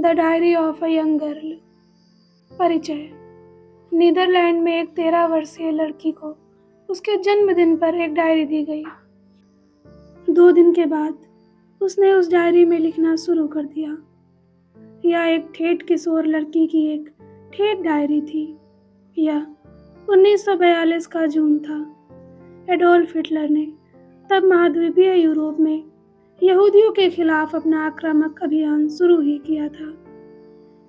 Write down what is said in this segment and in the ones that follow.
The diary of a young girl. परिचय। Netherlands में एक 13 वर्षीय लड़की को उसके जन्मदिन पर एक डायरी दी गई। 2 दिन के बाद उसने उस डायरी में लिखना शुरू कर दिया। यह एक ठेठ किशोर लड़की की एक ठेठ डायरी थी। यह 1942 का जून था। एडोल्फ हिटलर ने तब महाद्वीपीय यूरोप में यहूदियों के खिलाफ अपना आक्रामक अभियान शुरू ही किया था।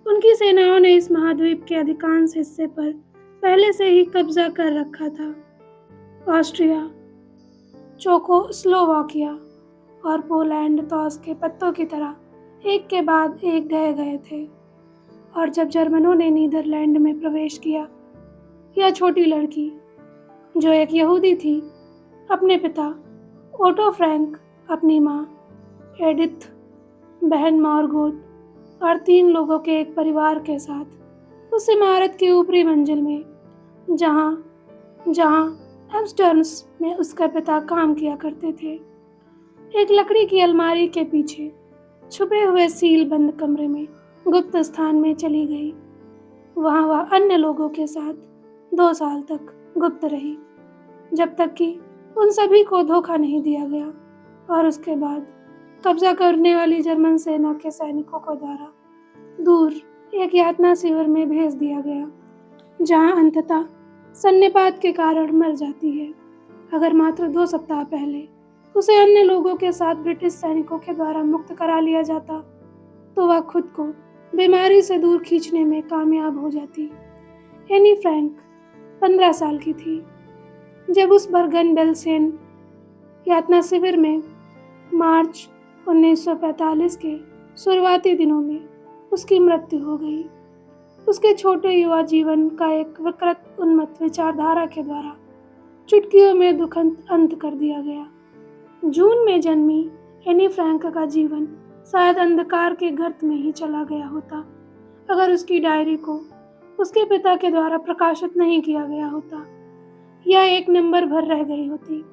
उनकी सेनाओं ने इस महाद्वीप के अधिकांश हिस्से पर पहले से ही कब्जा कर रखा था। ऑस्ट्रिया, चेकोस्लोवाकिया और पोलैंड तो उसके पत्तों की तरह एक के बाद एक ढह गए थे। और जब जर्मनों ने नीदरलैंड में प्रवेश किया, यह छोटी लड़की, जो एक यहूदी थी, अपने पिता ओटो फ्रैंक, अपनी माँ एडिथ, बहन मार्गोट और 3 लोगों के एक परिवार के साथ उस इमारत की ऊपरी मंजिल में, जहाँ एम्स्टर्न्स में उसका पिता काम किया करते थे, एक लकड़ी की अलमारी के पीछे छुपे हुए सील बंद कमरे में गुप्त स्थान में चली गई। वहाँ वह अन्य लोगों के साथ 2 साल तक गुप्त रही, जब तक कि उन सभी को धोखा नहीं दिया गया और उसके बाद कब्जा करने वाली जर्मन सेना के सैनिकों को द्वारा दूर एक यातना शिविर में भेज दिया गया, जहां अंततः सन्निपात के कारण मर जाती है। अगर मात्र 2 सप्ताह पहले उसे अन्य लोगों के साथ ब्रिटिश सैनिकों के द्वारा मुक्त करा लिया जाता, तो वह खुद को बीमारी से दूर खींचने में कामयाब हो जाती। एनी फ्रैंक 15 साल की थी जब उस बर्गन बेल्सेन यातना शिविर में मार्च 1945 के शुरुआती दिनों में उसकी मृत्यु हो गई। उसके छोटे युवा जीवन का एक विकृत उन्मत्त विचारधारा के द्वारा चुटकियों में दुखद अंत कर दिया गया। जून में जन्मी एनी फ्रैंक का जीवन शायद अंधकार के गर्त में ही चला गया होता, अगर उसकी डायरी को उसके पिता के द्वारा प्रकाशित नहीं किया गया होता। यह 1 नंबर भर रह गई होती,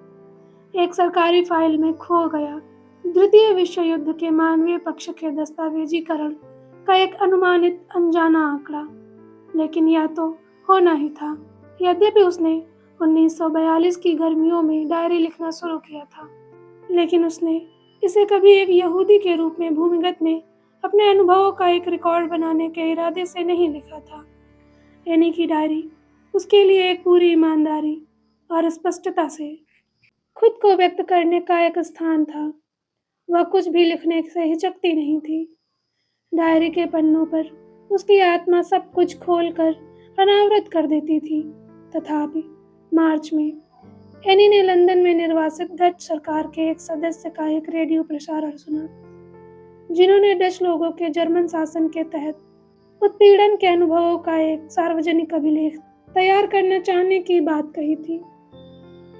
एक सरकारी फाइल में खो गया द्वितीय विश्व युद्ध के मानवीय पक्ष के दस्तावेजीकरण का एक अनुमानित अनजाना आंकड़ा। लेकिन यह तो होना ही था। यद्यपि उसने 1942 की गर्मियों में डायरी लिखना शुरू किया था, लेकिन उसने इसे कभी एक यहूदी के रूप में भूमिगत में अपने अनुभवों का एक रिकॉर्ड बनाने के इरादे से नहीं लिखा था। एनी की डायरी उसके लिए एक पूरी ईमानदारी और स्पष्टता से खुद को व्यक्त करने का एक स्थान था। वह कुछ भी लिखने से हिचकती नहीं थी। डायरी के पन्नों पर उसकी आत्मा सब कुछ खोलकर अनावृत कर देती थी। तथापि मार्च में एनी ने लंदन में निर्वासित डच सरकार के एक सदस्य का एक रेडियो प्रसारण सुना, जिन्होंने डच लोगों के जर्मन शासन के तहत उत्पीड़न के अनुभवों का एक सार्वजनिक अभिलेख तैयार करना चाहने की बात कही थी।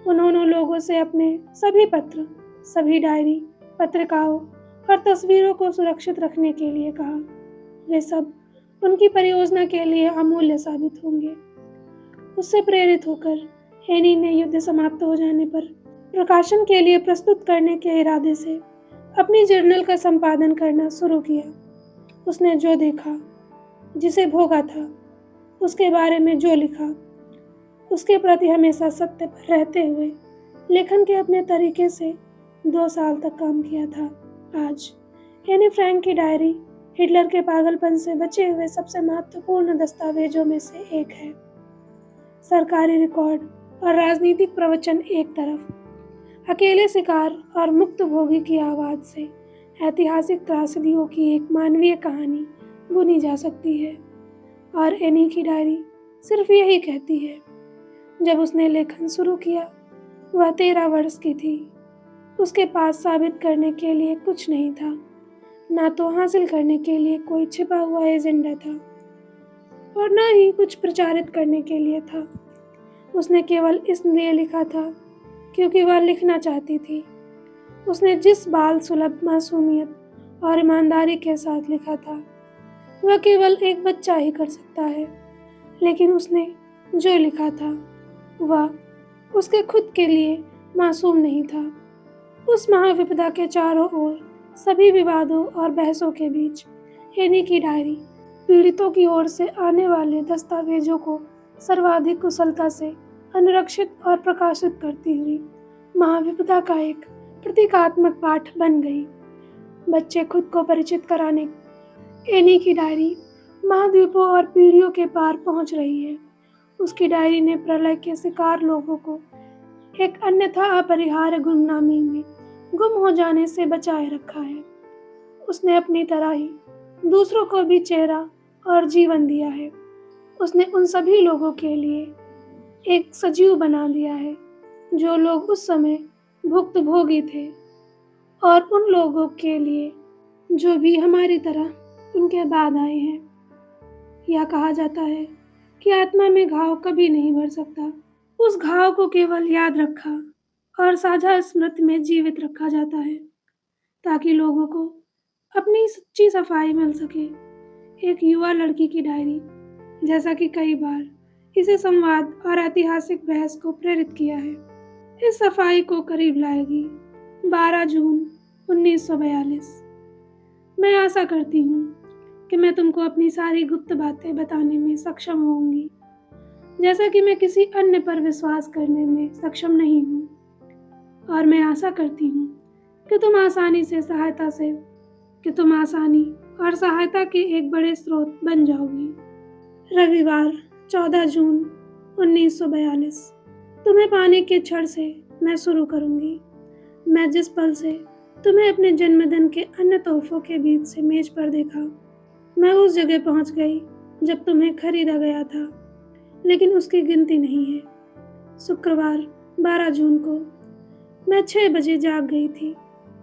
उन्होंने लोगों से अपने सभी पत्र, सभी डायरी, पत्रिकाओं और तस्वीरों को सुरक्षित रखने के लिए कहा। वे सब उनकी परियोजना के लिए अमूल्य साबित होंगे। उससे प्रेरित होकर एनी ने युद्ध समाप्त हो जाने पर प्रकाशन के लिए प्रस्तुत करने के इरादे से अपनी जर्नल का संपादन करना शुरू किया। उसने जो देखा, जिसे भोगा था, उसके बारे में जो लिखा, उसके प्रति हमेशा सत्य पर रहते हुए लेखन के अपने तरीके से 2 साल तक काम किया था। आज एनी फ्रैंक की डायरी हिटलर के पागलपन से बचे हुए सबसे महत्वपूर्ण दस्तावेजों में से एक है। सरकारी रिकॉर्ड और राजनीतिक प्रवचन एक तरफ, अकेले शिकार और मुक्त भोगी की आवाज़ से ऐतिहासिक त्रासदियों की एक मानवीय कहानी बुनी जा सकती है। और एनी की डायरी सिर्फ यही कहती है। जब उसने लेखन शुरू किया, वह 13 वर्ष की थी। उसके पास साबित करने के लिए कुछ नहीं था, ना तो हासिल करने के लिए कोई छिपा हुआ एजेंडा था और ना ही कुछ प्रचारित करने के लिए था। उसने केवल इसलिए लिखा था क्योंकि वह लिखना चाहती थी। उसने जिस बाल सुलभ मासूमियत और ईमानदारी के साथ लिखा था, वह केवल एक बच्चा ही कर सकता है। लेकिन उसने जो लिखा था, वह उसके खुद के लिए मासूम नहीं था। उस महाविपदा के चारों ओर सभी विवादों और बहसों के बीच एनी की डायरी पीड़ितों की ओर से आने वाले दस्तावेजों को सर्वाधिक कुशलता से अनुरक्षित और प्रकाशित करती हुई महाविपदा का एक प्रतीकात्मक पाठ बन गई। बच्चे खुद को परिचित कराने एनी की डायरी महाद्वीपों और पीढ़ियों के पार पहुंच रही है। उसकी डायरी ने प्रलय के शिकार लोगों को एक अन्यथा अपरिहार्य गुमनामी में गुम हो जाने से बचाए रखा है। उसने अपनी तरह ही दूसरों को भी चेहरा और जीवन दिया है। उसने उन सभी लोगों के लिए एक सजीव बना दिया है जो लोग उस समय भुक्तभोगी थे, और उन लोगों के लिए जो भी हमारी तरह उनके बाद आए हैं। यह कहा जाता है कि आत्मा में घाव कभी नहीं भर सकता। उस घाव को केवल याद रखा और साझा स्मृति में जीवित रखा जाता है ताकि लोगों को अपनी सच्ची सफाई मिल सके। एक युवा लड़की की डायरी, जैसा कि कई बार इसे संवाद और ऐतिहासिक बहस को प्रेरित किया है, इस सफाई को करीब लाएगी। 12 जून 1942। मैं आशा करती हूँ कि मैं तुमको अपनी सारी गुप्त बातें बताने में सक्षम होंगी, जैसा कि मैं किसी अन्य पर विश्वास करने में सक्षम नहीं हूँ। और मैं आशा करती हूँ कि तुम आसानी और सहायता के एक बड़े स्रोत बन जाओगी। रविवार 14 जून 1942। तुम्हें पाने के क्षण से मैं शुरू करूँगी। मैं जिस पल से तुम्हें अपने जन्मदिन के अन्य तोहफों के बीच से मेज पर देखा, मैं उस जगह पहुँच गई जब तुम्हें खरीदा गया था, लेकिन उसकी गिनती नहीं है। शुक्रवार 12 जून को मैं 6 बजे जाग गई थी,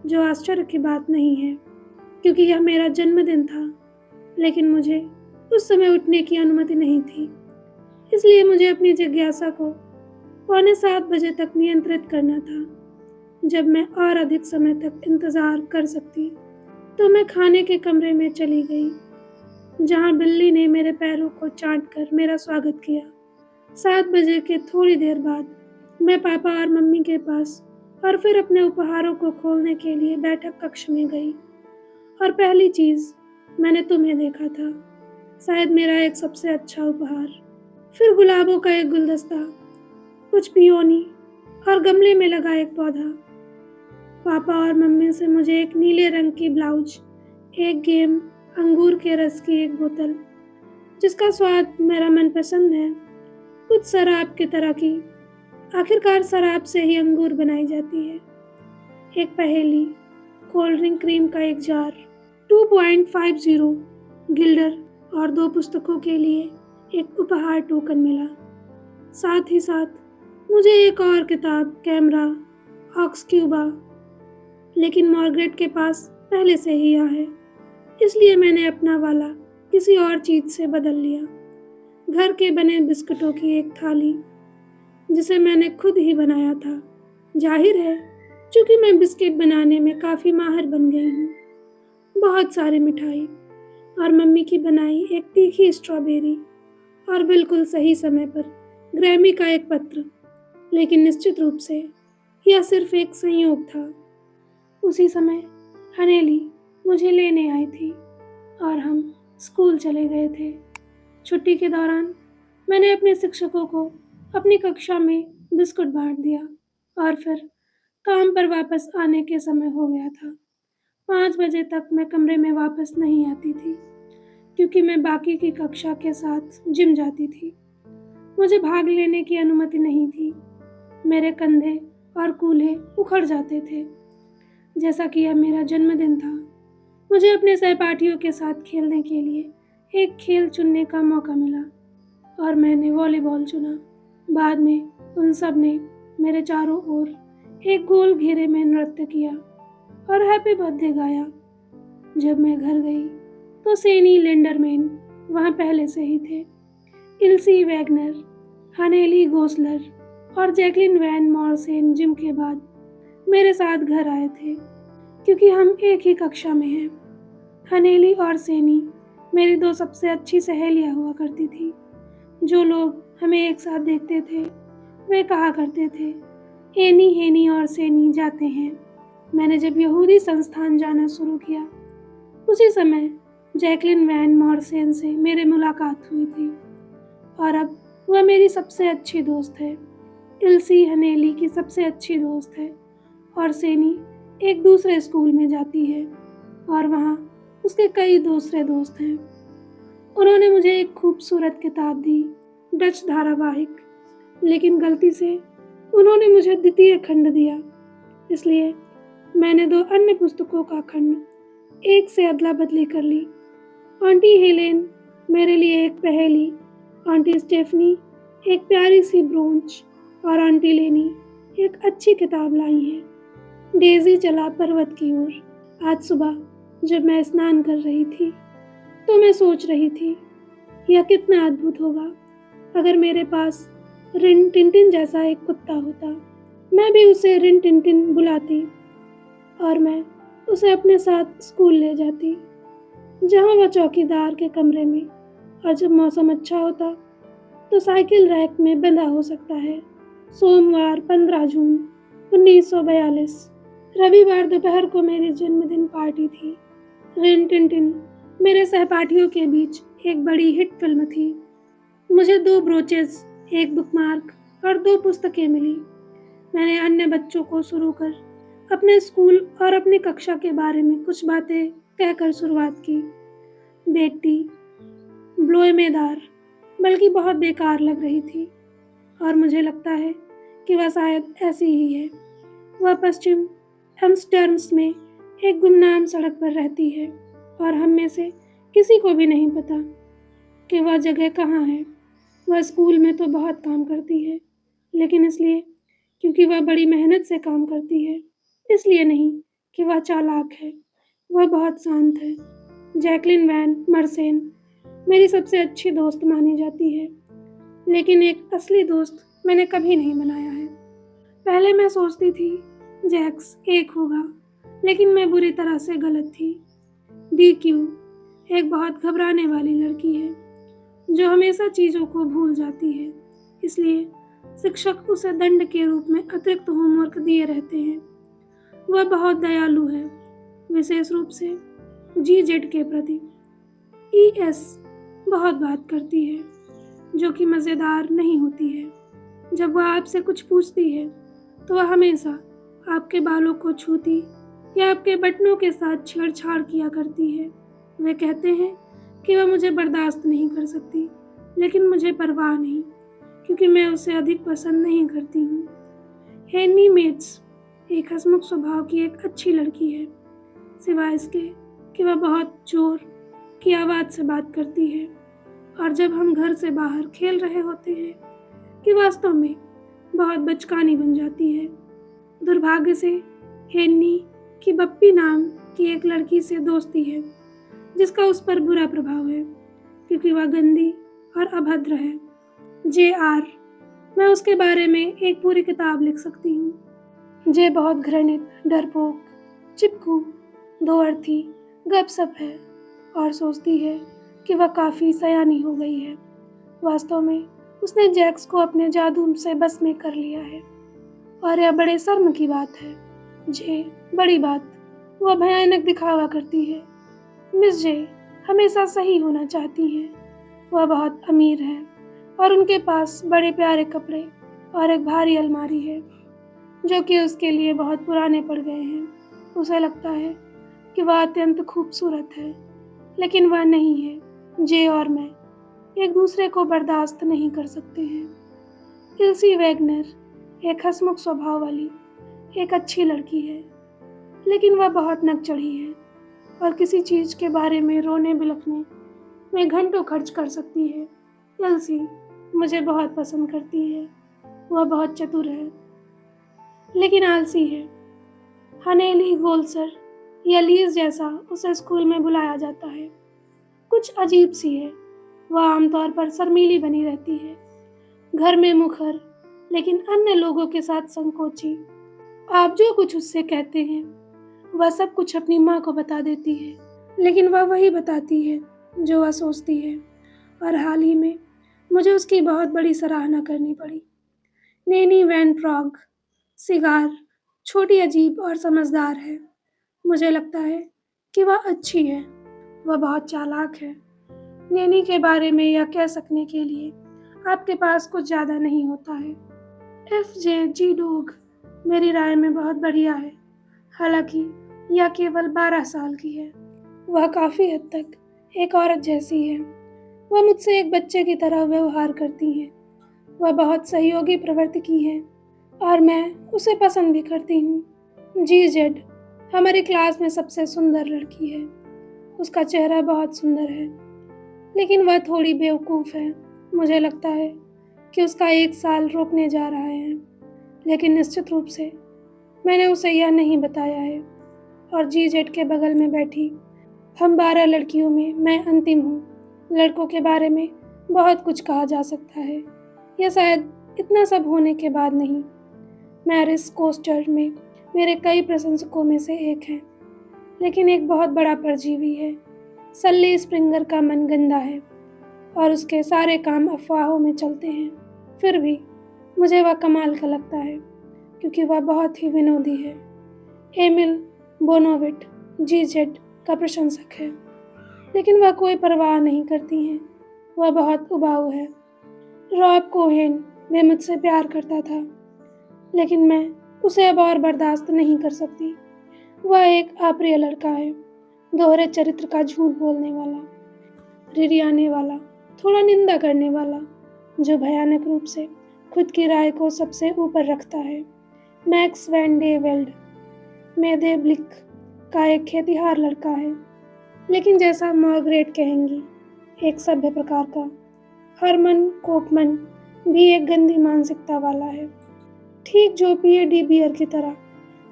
जो आश्चर्य की बात नहीं है क्योंकि यह मेरा जन्मदिन था, लेकिन मुझे उस समय उठने की अनुमति नहीं थी। इसलिए मुझे अपनी जिज्ञासा को 6:45 बजे तक नियंत्रित करना था। जब मैं और अधिक समय तक इंतजार कर सकती तो मैं खाने के कमरे में चली गई, जहां बिल्ली ने मेरे पैरों को चाटकर मेरा स्वागत किया। 7 बजे के थोड़ी देर बाद मैं पापा और मम्मी के पास और फिर अपने उपहारों को खोलने के लिए बैठक कक्ष में गई, और पहली चीज मैंने तुम्हें देखा था, शायद मेरा एक सबसे अच्छा उपहार। फिर गुलाबों का एक गुलदस्ता, कुछ पियोनी और गमले में लगा एक पौधा। पापा और मम्मी से मुझे एक नीले रंग की ब्लाउज, एक गेम, अंगूर के रस की एक बोतल जिसका स्वाद मेरा मनपसंद है, कुछ शराब की तरह की, आखिरकार शराब से ही अंगूर बनाई जाती है, एक पहेली, कोल्ड ड्रिंक क्रीम का एक जार, 2.50 गिल्डर और 2 पुस्तकों के लिए एक उपहार टोकन मिला। साथ ही साथ मुझे एक और किताब, कैमरा, ऑक्स क्यूबा, लेकिन मार्गरेट के पास पहले से ही यह है, इसलिए मैंने अपना वाला किसी और चीज से बदल लिया। घर के बने बिस्कुटों की एक थाली जिसे मैंने खुद ही बनाया था। जाहिर है, चूंकि मैं बिस्किट बनाने में काफ़ी माहिर बन गई हूँ। बहुत सारी मिठाई और मम्मी की बनाई एक तीखी स्ट्रॉबेरी, और बिल्कुल सही समय पर ग्रैमी का एक पत्र, लेकिन निश्चित रूप से यह सिर्फ एक संयोग था। उसी समय हनेली मुझे लेने आई थी और हम स्कूल चले गए थे। छुट्टी के दौरान मैंने अपने शिक्षकों को अपनी कक्षा में बिस्कुट बांट दिया, और फिर काम पर वापस आने के समय हो गया था। 5 बजे तक मैं कमरे में वापस नहीं आती थी क्योंकि मैं बाकी की कक्षा के साथ जिम जाती थी। मुझे भाग लेने की अनुमति नहीं थी। मेरे कंधे और कूल्हे उखड़ जाते थे। जैसा कि यह मेरा जन्मदिन था, मुझे अपने सहपाठियों के साथ खेलने के लिए एक खेल चुनने का मौका मिला, और मैंने वॉलीबॉल चुना। बाद में उन सब ने मेरे चारों ओर एक गोल घेरे में नृत्य किया और हैप्पी बर्थडे गाया। जब मैं घर गई तो सेनी लिंडरमैन वहाँ पहले से ही थे। इल्सी वैगनर, हनेली गोसलर और जैकलिन वैन मॉर्सेन जिम के बाद मेरे साथ घर आए थे क्योंकि हम एक ही कक्षा में हैं। हनेली और सेनी मेरी 2 सबसे अच्छी सहेलियाँ हुआ करती थी। जो लोग हमें एक साथ देखते थे वे कहा करते थे, एनी, हेनी और सेनी जाते हैं। मैंने जब यहूदी संस्थान जाना शुरू किया, उसी समय जैकलिन वैन मॉर्सेन से मेरी मुलाकात हुई थी और अब वह मेरी सबसे अच्छी दोस्त है। इल्सी हनेली की सबसे अच्छी दोस्त है और सेनी एक दूसरे स्कूल में जाती है और वहाँ उसके कई दूसरे दोस्त हैं। उन्होंने मुझे एक खूबसूरत किताब दी, डच धारावाहिक, लेकिन गलती से उन्होंने मुझे द्वितीय खंड दिया, इसलिए मैंने 2 अन्य पुस्तकों का खंड एक से अदला बदली कर ली। आंटी हेलेन मेरे लिए एक पहेली, आंटी स्टेफनी एक प्यारी सी ब्रोंच और आंटी लेनी एक अच्छी किताब लाई है। डेजी चला पर्वत की ओर। आज सुबह जब मैं स्नान कर रही थी तो मैं सोच रही थी, यह कितना अद्भुत होगा अगर मेरे पास रिन टिनटिन जैसा एक कुत्ता होता। मैं भी उसे रिन टिनटिन बुलाती और मैं उसे अपने साथ स्कूल ले जाती, जहाँ वह चौकीदार के कमरे में, और जब मौसम अच्छा होता तो साइकिल रैक में बंधा हो सकता है। सोमवार 15 जून 1942 रविवार दोपहर को मेरी जन्मदिन पार्टी थी। रिन टिनटिन मेरे सहपाठियों के बीच एक बड़ी हिट फिल्म थी। मुझे 2 ब्रोचेस, एक बुकमार्क और 2 पुस्तकें मिली। मैंने अन्य बच्चों को शुरू कर अपने स्कूल और अपनी कक्षा के बारे में कुछ बातें कहकर शुरुआत की। बेटी ब्लोएमेदार बल्कि बहुत बेकार लग रही थी और मुझे लगता है कि वह शायद ऐसी ही है। वह पश्चिम एम्स्टर्म्स में एक गुमनाम सड़क पर रहती है और हम में से किसी को भी नहीं पता कि वह जगह कहाँ है। वह स्कूल में तो बहुत काम करती है, लेकिन इसलिए क्योंकि वह बड़ी मेहनत से काम करती है, इसलिए नहीं कि वह चालाक है। वह बहुत शांत है। जैकलिन वैन मर्सेन मेरी सबसे अच्छी दोस्त मानी जाती है, लेकिन एक असली दोस्त मैंने कभी नहीं बनाया है। पहले मैं सोचती थी जैक्स एक होगा, लेकिन मैं बुरी तरह से गलत थी। DQ एक बहुत घबराने वाली लड़की है जो हमेशा चीज़ों को भूल जाती है, इसलिए शिक्षक उसे दंड के रूप में अतिरिक्त होमवर्क दिए रहते हैं। वह बहुत दयालु है, विशेष रूप से GZ के प्रति। ES बहुत बात करती है, जो कि मज़ेदार नहीं होती है। जब वह आपसे कुछ पूछती है तो वह हमेशा आपके बालों को छूती या आपके बटनों के साथ छेड़छाड़ किया करती है। वे कहते हैं कि वह मुझे बर्दाश्त नहीं कर सकती, लेकिन मुझे परवाह नहीं, क्योंकि मैं उसे अधिक पसंद नहीं करती हूँ। हेनी मेट्स एक हंसमुख स्वभाव की एक अच्छी लड़की है, सिवाय इसके कि वह बहुत जोर की आवाज़ से बात करती है और जब हम घर से बाहर खेल रहे होते हैं कि वास्तव में बहुत बचकानी बन जाती है। दुर्भाग्य से हेन्नी की बप्पी नाम की एक लड़की से दोस्ती है, जिसका उस पर बुरा प्रभाव है क्योंकि वह गंदी और अभद्र है। JR मैं उसके बारे में एक पूरी किताब लिख सकती हूँ। जे बहुत घृणित, डरपोक, चिपकू, दो अर्थी, गपसप है और सोचती है कि वह काफ़ी सयानी हो गई है। वास्तव में उसने जैक्स को अपने जादू से बस में कर लिया है और यह बड़े शर्म की बात है। जे बड़ी बात, वह भयानक दिखावा करती है। मिस जे हमेशा सही होना चाहती हैं। वह बहुत अमीर है और उनके पास बड़े प्यारे कपड़े और एक भारी अलमारी है, जो कि उसके लिए बहुत पुराने पड़ गए हैं। उसे लगता है कि वह अत्यंत खूबसूरत है, लेकिन वह नहीं है। जे और मैं एक दूसरे को बर्दाश्त नहीं कर सकते हैं। इल्सी वैगनर एक हंसमुख स्वभाव वाली एक अच्छी लड़की है, लेकिन वह बहुत नक चढ़ी है और किसी चीज़ के बारे में रोने बिलखने में घंटों खर्च कर सकती है। इल्सी मुझे बहुत पसंद करती है। वह बहुत चतुर है, लेकिन आलसी है। हनेली गोल्सर या लीज जैसा उसे स्कूल में बुलाया जाता है। कुछ अजीब सी है। वह आमतौर पर शर्मीली बनी रहती है, घर में मुखर, लेकिन अन्य लोगों के साथ संकोची। आप जो कुछ उससे कहते हैं वह सब कुछ अपनी माँ को बता देती है, लेकिन वह वही बताती है जो वह सोचती है। और हाल ही में मुझे उसकी बहुत बड़ी सराहना करनी पड़ी। नेनी वैन फ्रॉग सिगार, छोटी, अजीब और समझदार है। मुझे लगता है कि वह अच्छी है वह बहुत चालाक है। नैनी के बारे में यह कह सकने के लिए आपके पास कुछ ज़्यादा नहीं होता है। FJ डोग मेरी राय में बहुत बढ़िया है, हालांकि यह केवल 12 साल की है। वह काफ़ी हद तक एक औरत जैसी है। वह मुझसे एक बच्चे की तरह व्यवहार करती है। वह बहुत सहयोगी प्रवृत्ति की है और मैं उसे पसंद भी करती हूँ। GZ हमारी क्लास में सबसे सुंदर लड़की है। उसका चेहरा बहुत सुंदर है, लेकिन वह थोड़ी बेवकूफ़ है। मुझे लगता है कि उसका 1 साल रोकने जा रहा है, लेकिन निश्चित रूप से मैंने उसे यह नहीं बताया है। और GZ के बगल में बैठी हम 12 लड़कियों में मैं अंतिम हूँ। लड़कों के बारे में बहुत कुछ कहा जा सकता है, यह शायद इतना सब होने के बाद नहीं। मैरिस कोस्टर में मेरे कई प्रशंसकों में से एक हैं, लेकिन एक बहुत बड़ा परजीवी है। सल्ली स्प्रिंगर का मन गंदा है और उसके सारे काम अफवाहों में चलते हैं। फिर भी मुझे वह कमाल का लगता है, क्योंकि वह बहुत ही विनोदी है। एमिल बोनोविट GZ का प्रशंसक है, लेकिन वह कोई परवाह नहीं करती हैं। वह बहुत उबाऊ है। रॉब कोहेन वह मुझसे प्यार करता था, लेकिन मैं उसे अब और बर्दाश्त नहीं कर सकती। वह एक अप्रिय लड़का है, दोहरे चरित्र का झूठ बोलने वाला, रिरियाने वाला, थोड़ा निंदा करने वाला, जो भयानक रूप से खुद की राय को सबसे ऊपर रखता है। मैक्स वैन डे वेल्ड मेदे ब्लिक का एक खेतिहार लड़का है, लेकिन जैसा मार्गरेट कहेंगी, एक सभ्य प्रकार का। हरमन कोपमन भी एक गंदी मानसिकता वाला है, ठीक जो PAD बियर की तरह,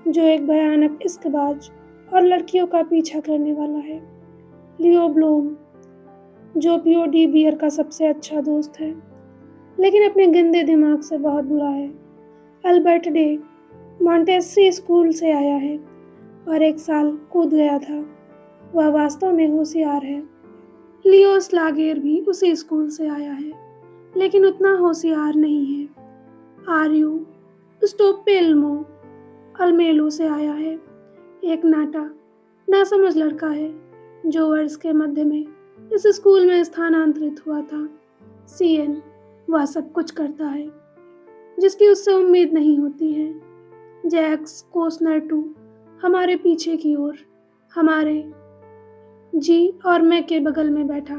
जो एक भयानक इश्कबाज और लड़कियों का पीछा करने वाला है। लियो ब्लूम जो POD बियर का सबसे अच्छा दोस्त है, लेकिन अपने गंदे दिमाग से बहुत बुरा है। अल्बर्ट डे मॉन्टेसरी स्कूल से आया है और 1 साल कूद गया था। वह वास्तव में होशियार है। लियो स्लागेर भी उसी स्कूल से आया है, लेकिन उतना होशियार नहीं है। आर्यू स्टोपेल्मो अल्मेलो से आया है, एक नासमझ लड़का है जो वर्ष के मध्य में इस स्कूल में स्थानांतरित हुआ था। CN वह सब कुछ करता है जिसकी उससे उम्मीद नहीं होती है। जैक्स कोसनर 2 हमारे पीछे की ओर, हमारे G और मैं के बगल में बैठा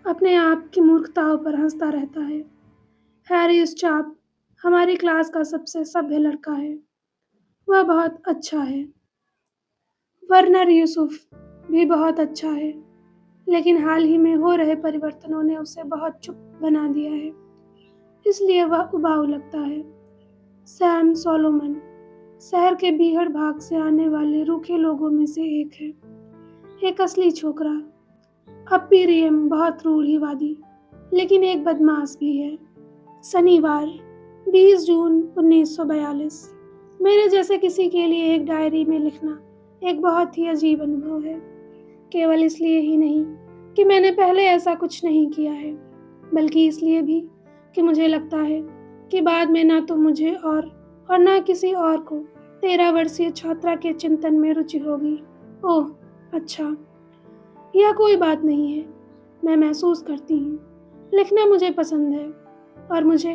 अपने आप की मूर्खताओं पर हंसता रहता है। हैरी स्टाप हमारी क्लास का सबसे सभ्य लड़का है। वह बहुत अच्छा है। वर्नर यूसुफ भी बहुत अच्छा है, लेकिन हाल ही में हो रहे परिवर्तनों ने उसे बहुत चुप बना दिया है, इसलिए वह उबाऊ लगता है। सैम सोलोमन शहर के बीहड़ भाग से आने वाले रूखे लोगों में से एक है, एक असली छोकरा। अपीरियम बहुत रूढ़िवादी, लेकिन एक बदमाश भी है। शनिवार 20 जून 1942 मेरे जैसे किसी के लिए एक डायरी में लिखना एक बहुत ही अजीब अनुभव है। केवल इसलिए ही नहीं कि मैंने पहले ऐसा कुछ नहीं किया है, बल्कि इसलिए भी कि मुझे लगता है कि बाद में ना तो मुझे और ना किसी और को 13 वर्षीय छात्रा के चिंतन में रुचि होगी। ओह अच्छा, यह कोई बात नहीं है। मैं महसूस करती हूँ लिखना मुझे पसंद है, और मुझे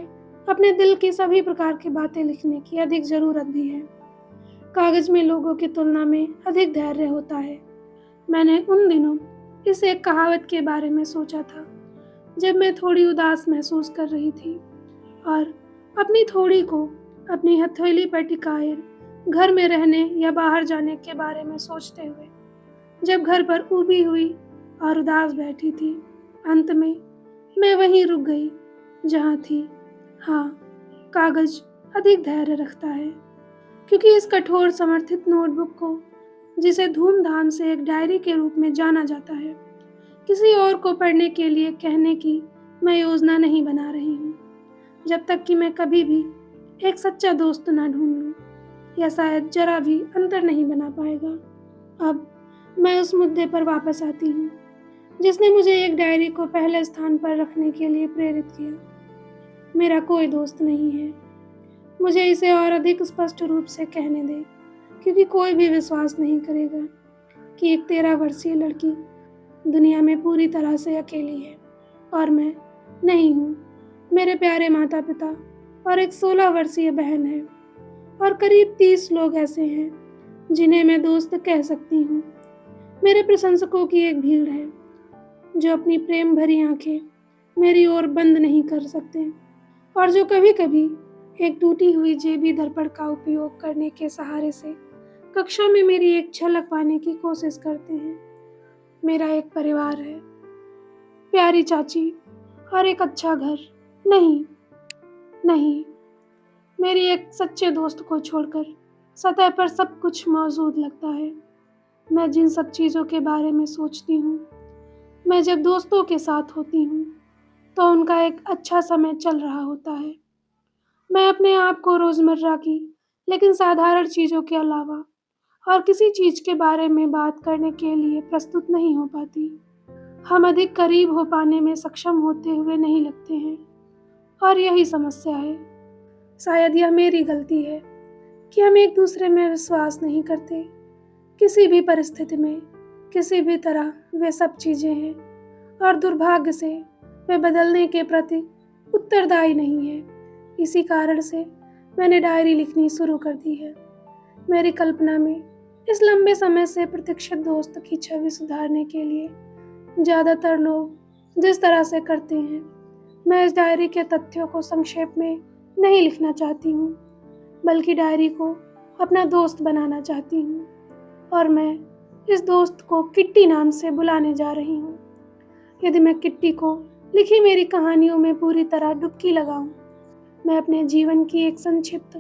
अपने दिल की सभी प्रकार की बातें लिखने की अधिक ज़रूरत भी है। कागज़ में लोगों की तुलना में अधिक धैर्य होता है। मैंने उन दिनों इस एक कहावत के बारे में सोचा था जब मैं थोड़ी उदास महसूस कर रही थी और अपनी थोड़ी को अपनी हथेली पर टिकाए घर में रहने या बाहर जाने के बारे में सोचते हुए जब घर पर उबी हुई और उदास बैठी थी। अंत में मैं वहीं रुक गई जहाँ थी। हाँ, कागज अधिक धैर्य रखता है, क्योंकि इस कठोर समर्थित नोटबुक को, जिसे धूमधाम से एक डायरी के रूप में जाना जाता है, किसी और को पढ़ने के लिए कहने की मैं योजना नहीं बना रही हूँ, जब तक कि मैं कभी भी एक सच्चा दोस्त ना ढूंढ लूँ, या शायद जरा भी अंतर नहीं बना पाएगा। अब मैं उस मुद्दे पर वापस आती हूँ जिसने मुझे एक डायरी को पहले स्थान पर रखने के लिए प्रेरित किया। मेरा कोई दोस्त नहीं है। मुझे इसे और अधिक स्पष्ट रूप से कहने दे, क्योंकि कोई भी विश्वास नहीं करेगा कि एक 13 वर्षीय लड़की दुनिया में पूरी तरह से अकेली है और मैं नहीं हूँ। मेरे प्यारे माता पिता और एक 16 वर्षीय बहन है और करीब 30 लोग ऐसे हैं जिन्हें मैं दोस्त कह सकती हूँ। मेरे प्रशंसकों की एक भीड़ है जो अपनी प्रेम भरी आंखें मेरी ओर बंद नहीं कर सकते और जो कभी कभी एक टूटी हुई जेबी दर्पण का उपयोग करने के सहारे से कक्षा में मेरी एक झलक पाने की कोशिश करते हैं। मेरा एक परिवार है, प्यारी चाची और एक अच्छा घर। नहीं नहीं, मेरी एक सच्चे दोस्त को छोड़कर सतह पर सब कुछ मौजूद लगता है। मैं जिन सब चीज़ों के बारे में सोचती हूँ, मैं जब दोस्तों के साथ होती हूँ तो उनका एक अच्छा समय चल रहा होता है। मैं अपने आप को रोज़मर्रा की लेकिन साधारण चीज़ों के अलावा और किसी चीज़ के बारे में बात करने के लिए प्रस्तुत नहीं हो पाती। हम अधिक करीब हो पाने में सक्षम होते हुए नहीं लगते हैं और यही समस्या है। शायद यह मेरी गलती है कि हम एक दूसरे में विश्वास नहीं करते। किसी भी परिस्थिति में, किसी भी तरह वे सब चीज़ें हैं और दुर्भाग्य से वे बदलने के प्रति उत्तरदायी नहीं है। इसी कारण से मैंने डायरी लिखनी शुरू कर दी है। मेरी कल्पना में इस लंबे समय से प्रतीक्षित दोस्त की छवि सुधारने के लिए ज़्यादातर लोग जिस तरह से करते हैं, मैं इस डायरी के तथ्यों को संक्षेप में नहीं लिखना चाहती हूँ, बल्कि डायरी को अपना दोस्त बनाना चाहती हूँ और मैं इस दोस्त को किट्टी नाम से बुलाने जा रही हूँ। यदि मैं किट्टी को लिखी मेरी कहानियों में पूरी तरह डुबकी लगाऊं, मैं अपने जीवन की एक संक्षिप्त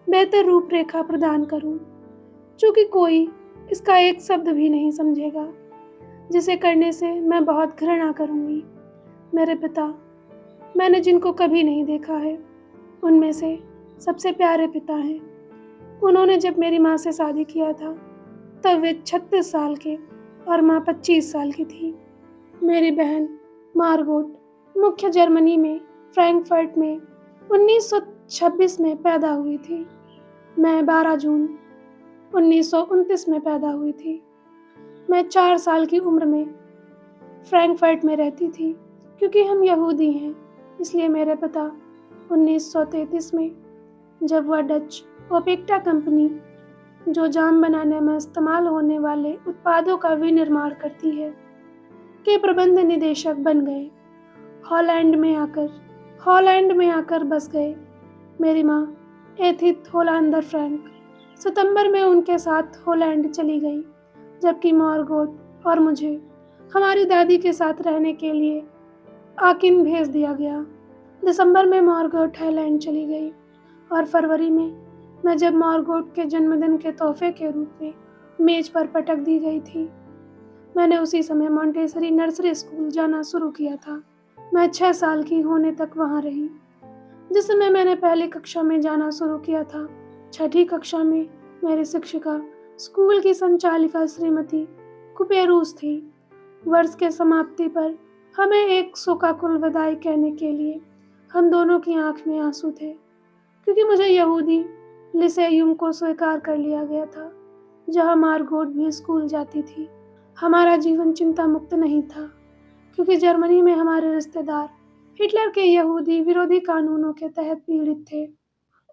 बेहतर रूपरेखा प्रदान करूं, चूँकि कोई इसका एक शब्द भी नहीं समझेगा, जिसे करने से मैं बहुत घृणा करूंगी। मेरे पिता, मैंने जिनको कभी नहीं देखा है, उनमें से सबसे प्यारे पिता हैं। उन्होंने जब मेरी माँ से शादी किया था तब वे 36 साल के और माँ 25 साल की थी। मेरी बहन मार्गोट मुख्य जर्मनी में फ्रैंकफर्ट में 1926 में पैदा हुई थी। मैं 12 जून 1929 में पैदा हुई थी। मैं 4 साल की उम्र में फ्रैंकफर्ट में रहती थी। क्योंकि हम यहूदी हैं, इसलिए मेरे पिता 1933 में, जब वह डच ओपेक्टा कंपनी, जो जाम बनाने में इस्तेमाल होने वाले उत्पादों का विनिर्माण करती है, के प्रबंध निदेशक बन गए, हॉलैंड में आकर बस गए। मेरी माँ एथित होलांदर फ्रैंक सितंबर में उनके साथ हॉलैंड चली गई, जबकि मार्गोट और मुझे हमारी दादी के साथ रहने के लिए आकिन भेज दिया गया। दिसंबर में मार्गोट थाईलैंड चली गई और फरवरी में मैं जब मार्गोट के जन्मदिन के तोहफे के रूप में मेज पर पटक दी गई थी, मैंने उसी समय मॉन्टेसरी नर्सरी स्कूल जाना शुरू किया था। मैं 6 साल की होने तक वहाँ रही। जिस समय मैंने पहली कक्षा में जाना शुरू किया था, 6ठी कक्षा में मेरी शिक्षिका स्कूल की संचालिका श्रीमती कुपेरूस थी। वर्ष के समाप्ति पर हमें एक शोकाकुल विदाई कहने के लिए हम दोनों की आंख में आंसू थे, क्योंकि मुझे यहूदी लिसेयुम को स्वीकार कर लिया गया था, जहाँ मार्गोट भी स्कूल जाती थी। हमारा जीवन चिंता मुक्त नहीं था, क्योंकि जर्मनी में हमारे रिश्तेदार हिटलर के यहूदी विरोधी कानूनों के तहत पीड़ित थे।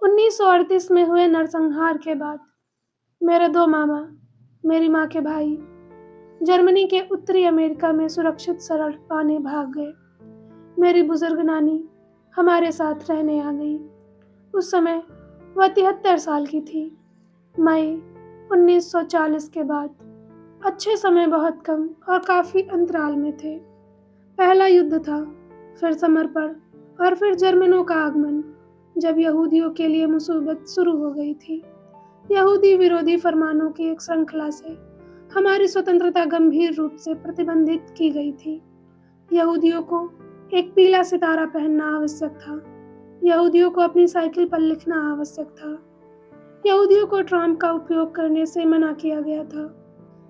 1938 में हुए नरसंहार के बाद मेरे 2 मामा, मेरी माँ के भाई, जर्मनी के उत्तरी अमेरिका में सुरक्षित शरण पाने भाग गए। मेरी बुजुर्ग नानी हमारे साथ रहने आ गई। उस समय वह 73 साल की थी। मई 1940 के बाद अच्छे समय बहुत कम और काफ़ी अंतराल में थे। पहला युद्ध था, फिर समर्पण और फिर जर्मनों का आगमन, जब यहूदियों के लिए मुसीबत शुरू हो गई थी। यहूदी विरोधी फरमानों की एक श्रृंखला से हमारी स्वतंत्रता गंभीर रूप से प्रतिबंधित की गई थी। यहूदियों को एक पीला सितारा पहनना आवश्यक था। यहूदियों को अपनी साइकिल पर लिखना आवश्यक था। यहूदियों को ट्राम का उपयोग करने से मना किया गया था।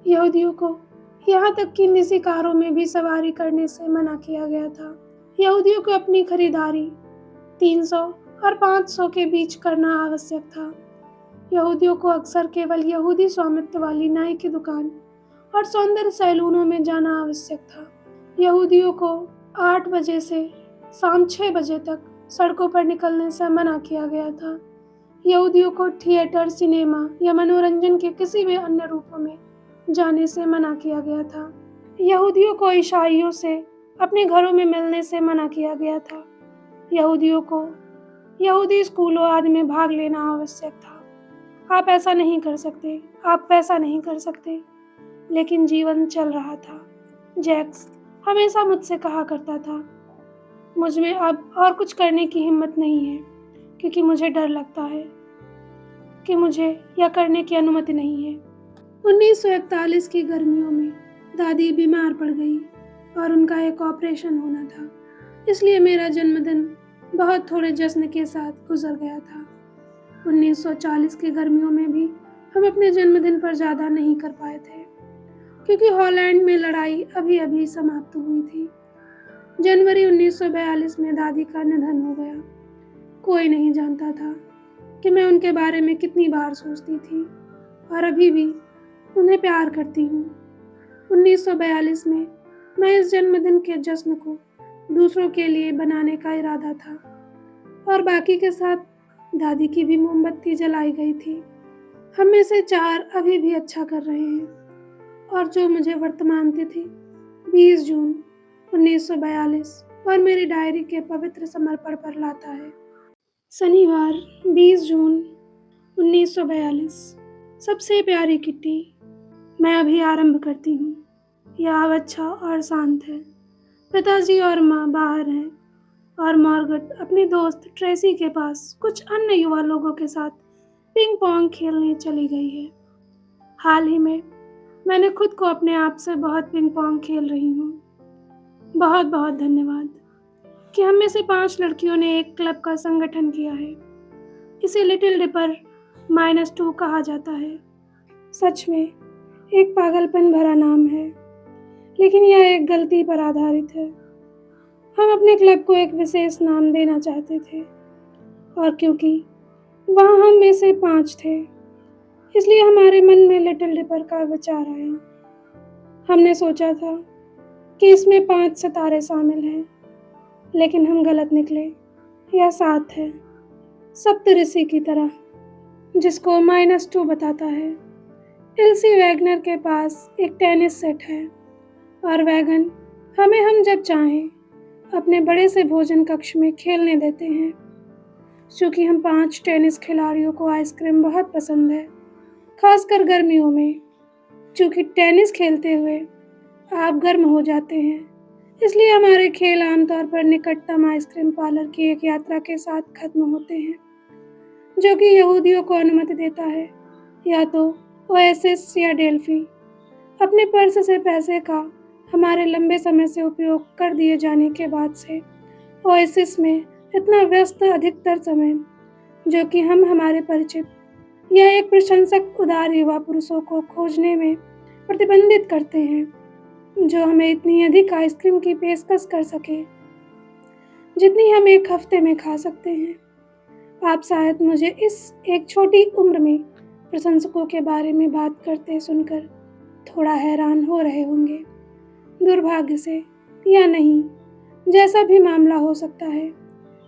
यहूदियों को यहाँ तक कि निजी कारों में भी सवारी करने से मना किया गया था। यहूदियों को अपनी खरीदारी 300 और 500 के बीच करना आवश्यक था। यहूदियों को अक्सर केवल यहूदी स्वामित्व वाली नाई की दुकान और सौंदर्य सैलूनों में जाना आवश्यक था। यहूदियों को 8 बजे से शाम 6 बजे तक सड़कों पर निकलने से मना किया गया था। यहूदियों को थिएटर, सिनेमा या मनोरंजन के किसी भी अन्य रूपों में जाने से मना किया गया था। यहूदियों को ईसाइयों से अपने घरों में मिलने से मना किया गया था। यहूदियों को यहूदी स्कूलों आदि में भाग लेना आवश्यक था। आप ऐसा नहीं कर सकते, आप वैसा नहीं कर सकते, लेकिन जीवन चल रहा था। जैक्स हमेशा मुझसे कहा करता था, मुझ में अब और कुछ करने की हिम्मत नहीं है, क्योंकि मुझे डर लगता है कि मुझे यह करने की अनुमति नहीं है। 1941 की गर्मियों में दादी बीमार पड़ गई और उनका एक ऑपरेशन होना था, इसलिए मेरा जन्मदिन बहुत थोड़े जश्न के साथ गुजर गया था। 1940 की गर्मियों में भी हम अपने जन्मदिन पर ज़्यादा नहीं कर पाए थे, क्योंकि हॉलैंड में लड़ाई अभी अभी समाप्त हुई थी। जनवरी 1942 में दादी का निधन हो गया। कोई नहीं जानता था कि मैं उनके बारे में कितनी बार सोचती थी और अभी भी उन्हें प्यार करती हूँ। 1942 में मैं इस जन्मदिन के जश्न को दूसरों के लिए बनाने का इरादा था और बाकी के साथ दादी की भी मोमबत्ती जलाई गई थी। हम में से 4 अभी भी अच्छा कर रहे हैं और जो मुझे वर्तमान तिथि 20 जून 1942 और मेरी डायरी के पवित्र समर्पण पर लाता है। शनिवार 20 जून 1942। सबसे प्यारी किट्टी, मैं अभी आरंभ करती हूँ। यह अब अच्छा और शांत है। पिताजी और माँ बाहर हैं और मार्गरेट अपनी दोस्त ट्रेसी के पास कुछ अन्य युवा लोगों के साथ पिंग पोंग खेलने चली गई है। हाल ही में मैंने खुद को अपने आप से बहुत पिंग पोंग खेल रही हूँ। बहुत बहुत धन्यवाद कि हम में से 5 लड़कियों ने एक क्लब का संगठन किया है। इसे लिटिल डिपर -2 कहा जाता है। सच में एक पागलपन भरा नाम है, लेकिन यह एक गलती पर आधारित है। हम अपने क्लब को एक विशेष नाम देना चाहते थे और क्योंकि वहाँ हम में से 5 थे, इसलिए हमारे मन में लिटिल डिपर का विचार आया। हमने सोचा था कि इसमें 5 सितारे शामिल हैं, लेकिन हम गलत निकले। यह 7 है, सप्तऋषि की तरह, जिसको -2 बताता है। एल्सी वैगनर के पास एक टेनिस सेट है और वैगन हमें हम जब चाहें अपने बड़े से भोजन कक्ष में खेलने देते हैं। चूँकि हम 5 टेनिस खिलाड़ियों को आइसक्रीम बहुत पसंद है, खासकर गर्मियों में। चूँकि टेनिस खेलते हुए आप गर्म हो जाते हैं, इसलिए हमारे खेल आमतौर पर निकटतम आइसक्रीम पार्लर की एक यात्रा के साथ खत्म होते हैं, जो कि यहूदियों को अनुमति देता है, या तो ओएसिस या डेल्फी। अपने पर्स से पैसे का हमारे लंबे समय से उपयोग कर दिए जाने के बाद से ओएसिस में इतना व्यस्त अधिकतर समय, जो कि हम हमारे परिचित या एक प्रशंसक उदार युवा पुरुषों को खोजने में प्रतिबंधित करते हैं, जो हमें इतनी अधिक आइसक्रीम की पेशकश कर सके जितनी हम एक हफ्ते में खा सकते हैं। आप शायद मुझे इस एक छोटी उम्र में प्रशंसकों के बारे में बात करते सुनकर थोड़ा हैरान हो रहे होंगे। दुर्भाग्य से या नहीं, जैसा भी मामला हो सकता है,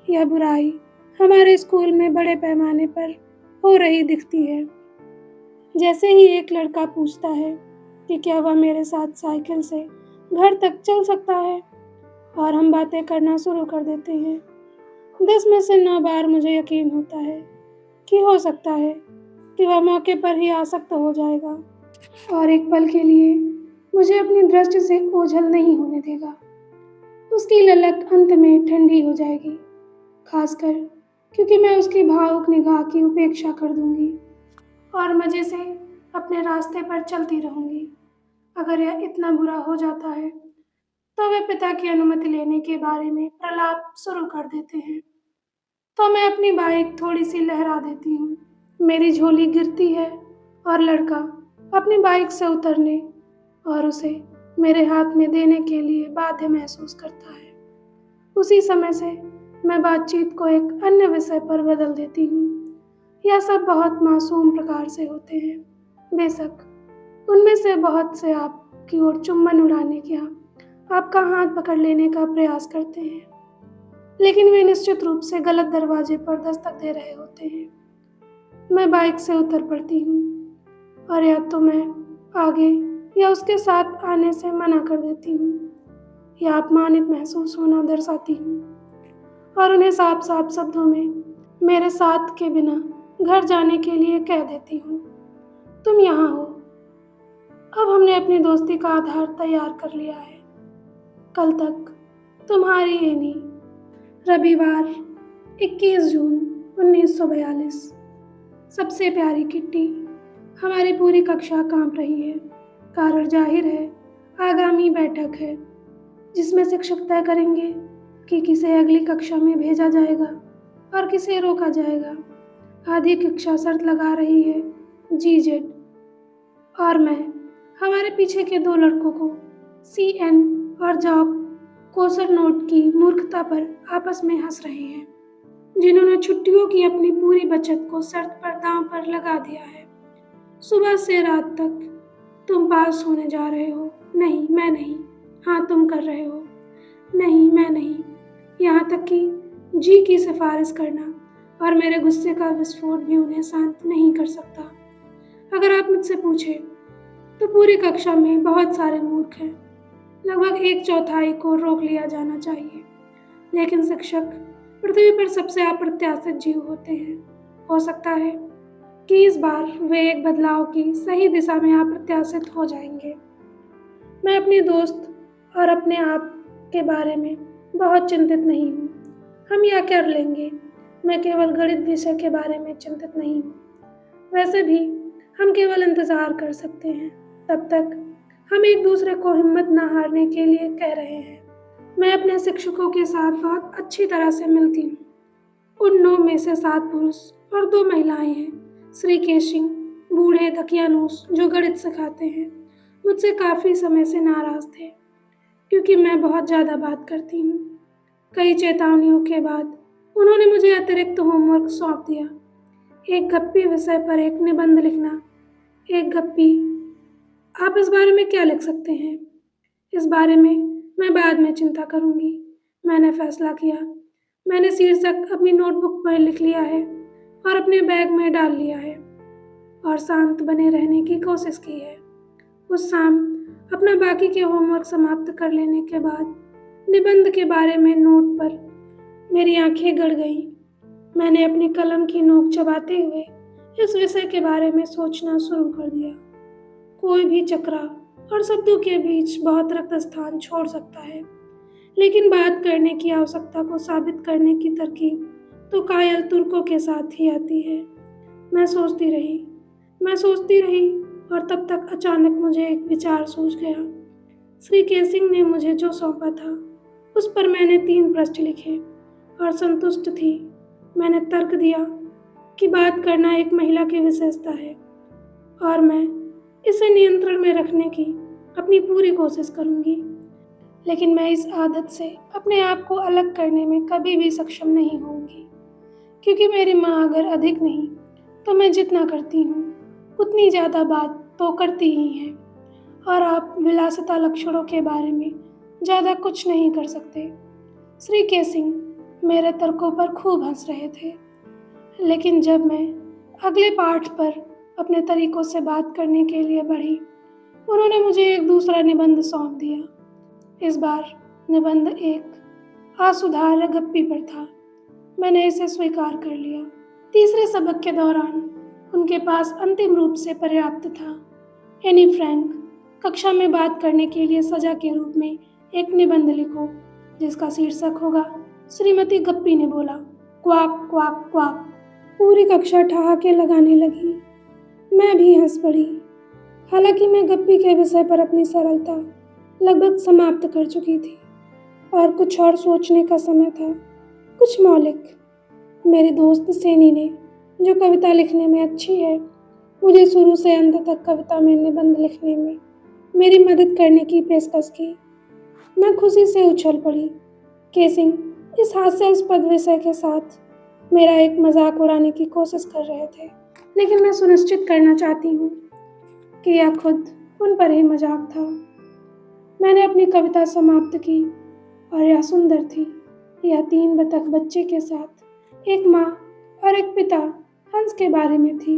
यह बुराई हमारे स्कूल में बड़े पैमाने पर हो रही दिखती है। जैसे ही एक लड़का पूछता है कि क्या वह मेरे साथ साइकिल से घर तक चल सकता है, और हम बातें करना शुरू कर देते हैं, 10 में से 9 बार मुझे यकीन होता है कि हो सकता है कि वह मौके पर ही आसक्त हो जाएगा और एक पल के लिए मुझे अपनी दृष्टि से ओझल नहीं होने देगा। उसकी ललक अंत में ठंडी हो जाएगी, खासकर क्योंकि मैं उसकी भावुक निगाह की उपेक्षा कर दूंगी और मज़े से अपने रास्ते पर चलती रहूंगी। अगर यह इतना बुरा हो जाता है तो वे पिता की अनुमति लेने के बारे में प्रलाप शुरू कर देते हैं, तो मैं अपनी बाइक थोड़ी सी लहरा देती हूँ। मेरी झोली गिरती है और लड़का अपनी बाइक से उतरने और उसे मेरे हाथ में देने के लिए बाध्य महसूस करता है। उसी समय से मैं बातचीत को एक अन्य विषय पर बदल देती हूँ। यह सब बहुत मासूम प्रकार से होते हैं। बेशक उनमें से बहुत से आपकी ओर चुंबन उड़ाने का, आपका हाथ पकड़ लेने का प्रयास करते हैं, लेकिन वे निश्चित रूप से गलत दरवाजे पर दस्तक दे रहे होते हैं। मैं बाइक से उतर पड़ती हूँ और या तो मैं आगे या उसके साथ आने से मना कर देती हूँ, या अपमानित महसूस होना दर्शाती हूँ और उन्हें साफ साफ शब्दों में मेरे साथ के बिना घर जाने के लिए कह देती हूँ। तुम यहाँ हो। अब हमने अपनी दोस्ती का आधार तैयार कर लिया है। कल तक तुम्हारी एनी। रविवार 21 जून 1942। सबसे प्यारी किट्टी। हमारी पूरी कक्षा कांप रही है, कारण जाहिर है आगामी बैठक है जिसमें शिक्षक तय करेंगे कि किसे अगली कक्षा में भेजा जाएगा और किसे रोका जाएगा। आधी कक्षा शर्त लगा रही है जीजेड और मैं हमारे पीछे के दो लड़कों को CN और जॉब कोसर नोट की मूर्खता पर आपस में हंस रहे हैं, जिन्होंने छुट्टियों की अपनी पूरी बचत को शर्त पर दांव पर लगा दिया है। सुबह से रात तक तुम पास होने जा रहे हो। नहीं, मैं नहीं। हाँ, तुम कर रहे हो। नहीं, मैं नहीं। यहाँ तक कि जी की सिफारिश करना और मेरे गुस्से का विस्फोट भी उन्हें शांत नहीं कर सकता। अगर आप मुझसे पूछे तो पूरी कक्षा में बहुत सारे मूर्ख हैं। लगभग 1/4 को रोक लिया जाना चाहिए, लेकिन शिक्षक पृथ्वी पर सबसे अप्रत्याशित जीव होते हैं। हो सकता है कि इस बार वे एक बदलाव की सही दिशा में अप्रत्याशित हो जाएंगे। मैं अपनी दोस्त और अपने आप के बारे में बहुत चिंतित नहीं हूँ। हम यह कर लेंगे। मैं केवल गणित विषय के बारे में चिंतित नहीं हूँ। वैसे भी हम केवल इंतजार कर सकते हैं। तब तक हम एक दूसरे को हिम्मत न हारने के लिए कह रहे हैं। मैं अपने शिक्षकों के साथ बहुत अच्छी तरह से मिलती हूँ। उन 9 में से 7 पुरुष और 2 महिलाएं हैं। श्री केसिंग, बूढ़े दकियानूस जो गणित सिखाते हैं, मुझसे काफ़ी समय से नाराज थे क्योंकि मैं बहुत ज़्यादा बात करती हूँ। कई चेतावनियों के बाद उन्होंने मुझे अतिरिक्त होमवर्क सौंप दिया। एक गप्पी विषय पर एक निबंध लिखना। एक गप्पी। आप इस बारे में क्या लिख सकते हैं? इस बारे में मैं बाद में चिंता करूँगी। मैंने फैसला किया। मैंने शीर्षक अपनी नोटबुक पर लिख लिया है और अपने बैग में डाल लिया है और शांत बने रहने की कोशिश की है। उस शाम अपना बाकी के होमवर्क समाप्त कर लेने के बाद निबंध के बारे में नोट पर मेरी आंखें गड़ गईं। मैंने अपनी कलम की नोक चबाते हुए इस विषय के बारे में सोचना शुरू कर दिया। कोई भी चक्राव और शब्दों के बीच बहुत रिक्त स्थान छोड़ सकता है, लेकिन बात करने की आवश्यकता को साबित करने की तरकीब तो कायल तुर्कों के साथ ही आती है। मैं सोचती रही और तब तक अचानक मुझे एक विचार सूझ गया। श्री केसिंग ने मुझे जो सौंपा था उस पर मैंने 3 पृष्ठ लिखे और संतुष्ट थी। मैंने तर्क दिया कि बात करना एक महिला की विशेषता है और मैं इसे नियंत्रण में रखने की अपनी पूरी कोशिश करूंगी, लेकिन मैं इस आदत से अपने आप को अलग करने में कभी भी सक्षम नहीं होंगी, क्योंकि मेरी माँ अगर अधिक नहीं तो मैं जितना करती हूँ उतनी ज़्यादा बात तो करती ही हैं, और आप विलासिता लक्षणों के बारे में ज़्यादा कुछ नहीं कर सकते। श्री केसिंग मेरे तर्कों पर खूब हंस रहे थे, लेकिन जब मैं अगले पाठ पर अपने तरीकों से बात करने के लिए बढ़ी, उन्होंने मुझे एक दूसरा निबंध सौंप दिया। इस बार निबंध एक असुधार्य गप्पी पर था। मैंने इसे स्वीकार कर लिया। तीसरे सबक के दौरान उनके पास अंतिम रूप से पर्याप्त था। एनी फ्रैंक, कक्षा में बात करने के लिए सजा के रूप में एक निबंध लिखो जिसका शीर्षक होगा श्रीमती गप्पी ने बोला, क्वाक क्वाक क्वाक। पूरी कक्षा ठहाके लगाने लगी। मैं भी हंस पड़ी। हालांकि मैं गप्पी के विषय पर अपनी सरलता लगभग समाप्त कर चुकी थी और कुछ और सोचने का समय था, कुछ मौलिक। मेरी दोस्त सेनी ने, जो कविता लिखने में अच्छी है, मुझे शुरू से अंत तक कविता में निबंध लिखने में मेरी मदद करने की पेशकश की। मैं खुशी से उछल पड़ी। केसिंग इस हास्यास्पद विषय के साथ मेरा एक मजाक उड़ाने की कोशिश कर रहे थे, लेकिन मैं सुनिश्चित करना चाहती हूँ कि यह खुद उन पर ही मजाक था। मैंने अपनी कविता समाप्त की और यह सुंदर थी। यह 3 बतख बच्चे के साथ एक माँ और एक पिता हंस के बारे में थी,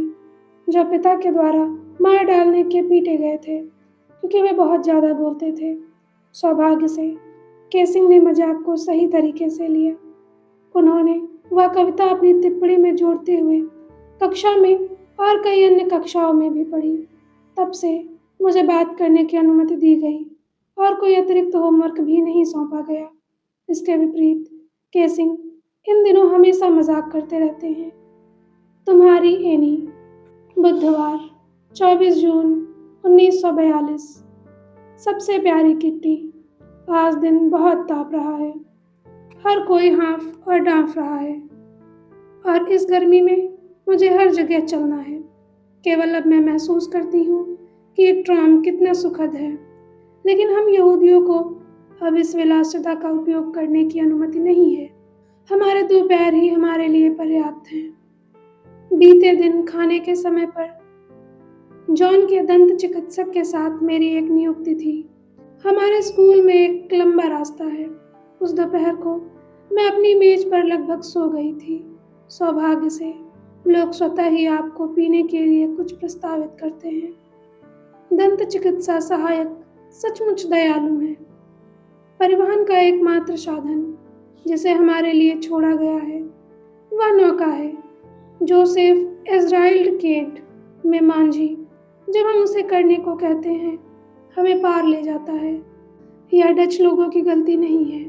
जो पिता के द्वारा मार डालने के पीटे गए थे क्योंकि वे बहुत ज़्यादा बोलते थे। सौभाग्य से केसिंग ने मजाक को सही तरीके से लिया। उन्होंने वह कविता अपनी टिप्पणी में जोड़ते हुए कक्षा में और कई अन्य कक्षाओं में भी पढ़ी। तब से मुझे बात करने की अनुमति दी गई और कोई अतिरिक्त होमवर्क भी नहीं सौंपा गया। इसके विपरीत केसिंग इन दिनों हमेशा मजाक करते रहते हैं। तुम्हारी एनी। बुधवार 24 जून 1942। सबसे प्यारी किट्टी, आज दिन बहुत ताप रहा है। हर कोई हाँफ और डांफ रहा है और इस गर्मी में मुझे हर जगह चलना है। केवल अब मैं महसूस करती हूँ कि एक ट्राम कितना सुखद है, लेकिन हम यहूदियों को अब इस विलासिता का उपयोग करने की अनुमति नहीं है। हमारे 2 पैर ही हमारे लिए पर्याप्त हैं। बीते दिन खाने के समय पर जॉन के दंत चिकित्सक के साथ मेरी एक नियुक्ति थी। हमारे स्कूल में एक लंबा रास्ता है। उस दोपहर को मैं अपनी मेज पर लगभग सो गई थी। सौभाग्य से लोग स्वतः ही आपको पीने के लिए कुछ प्रस्तावित करते हैं। दंत चिकित्सा सहायक सचमुच दयालु हैं। परिवहन का एकमात्र साधन जिसे हमारे लिए छोड़ा गया है वह नौका है। जोसेफ इज़राइल केट में मांझी जब हम उसे करने को कहते हैं हमें पार ले जाता है। यह डच लोगों की गलती नहीं है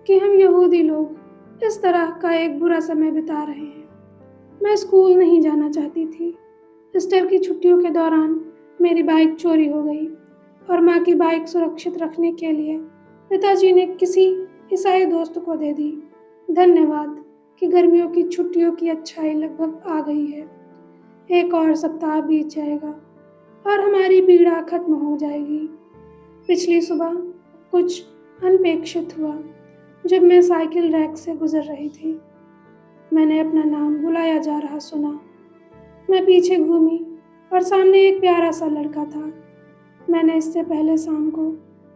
कि हम यहूदी लोग इस तरह का एक बुरा समय बिता रहे हैं। मैं स्कूल नहीं जाना चाहती थी। ईस्टर की छुट्टियों के दौरान मेरी बाइक चोरी हो गई और माँ की बाइक सुरक्षित रखने के लिए पिताजी ने किसी ईसाई दोस्त को दे दी। धन्यवाद कि गर्मियों की छुट्टियों की अच्छाई लगभग आ गई है। एक और सप्ताह बीत जाएगा और हमारी पीड़ा खत्म हो जाएगी। पिछली सुबह कुछ अनपेक्षित हुआ जब मैं साइकिल रैक से गुजर रही थी। मैंने अपना नाम बुलाया जा रहा सुना। मैं पीछे घूमी और सामने एक प्यारा सा लड़का था। मैंने इससे पहले शाम को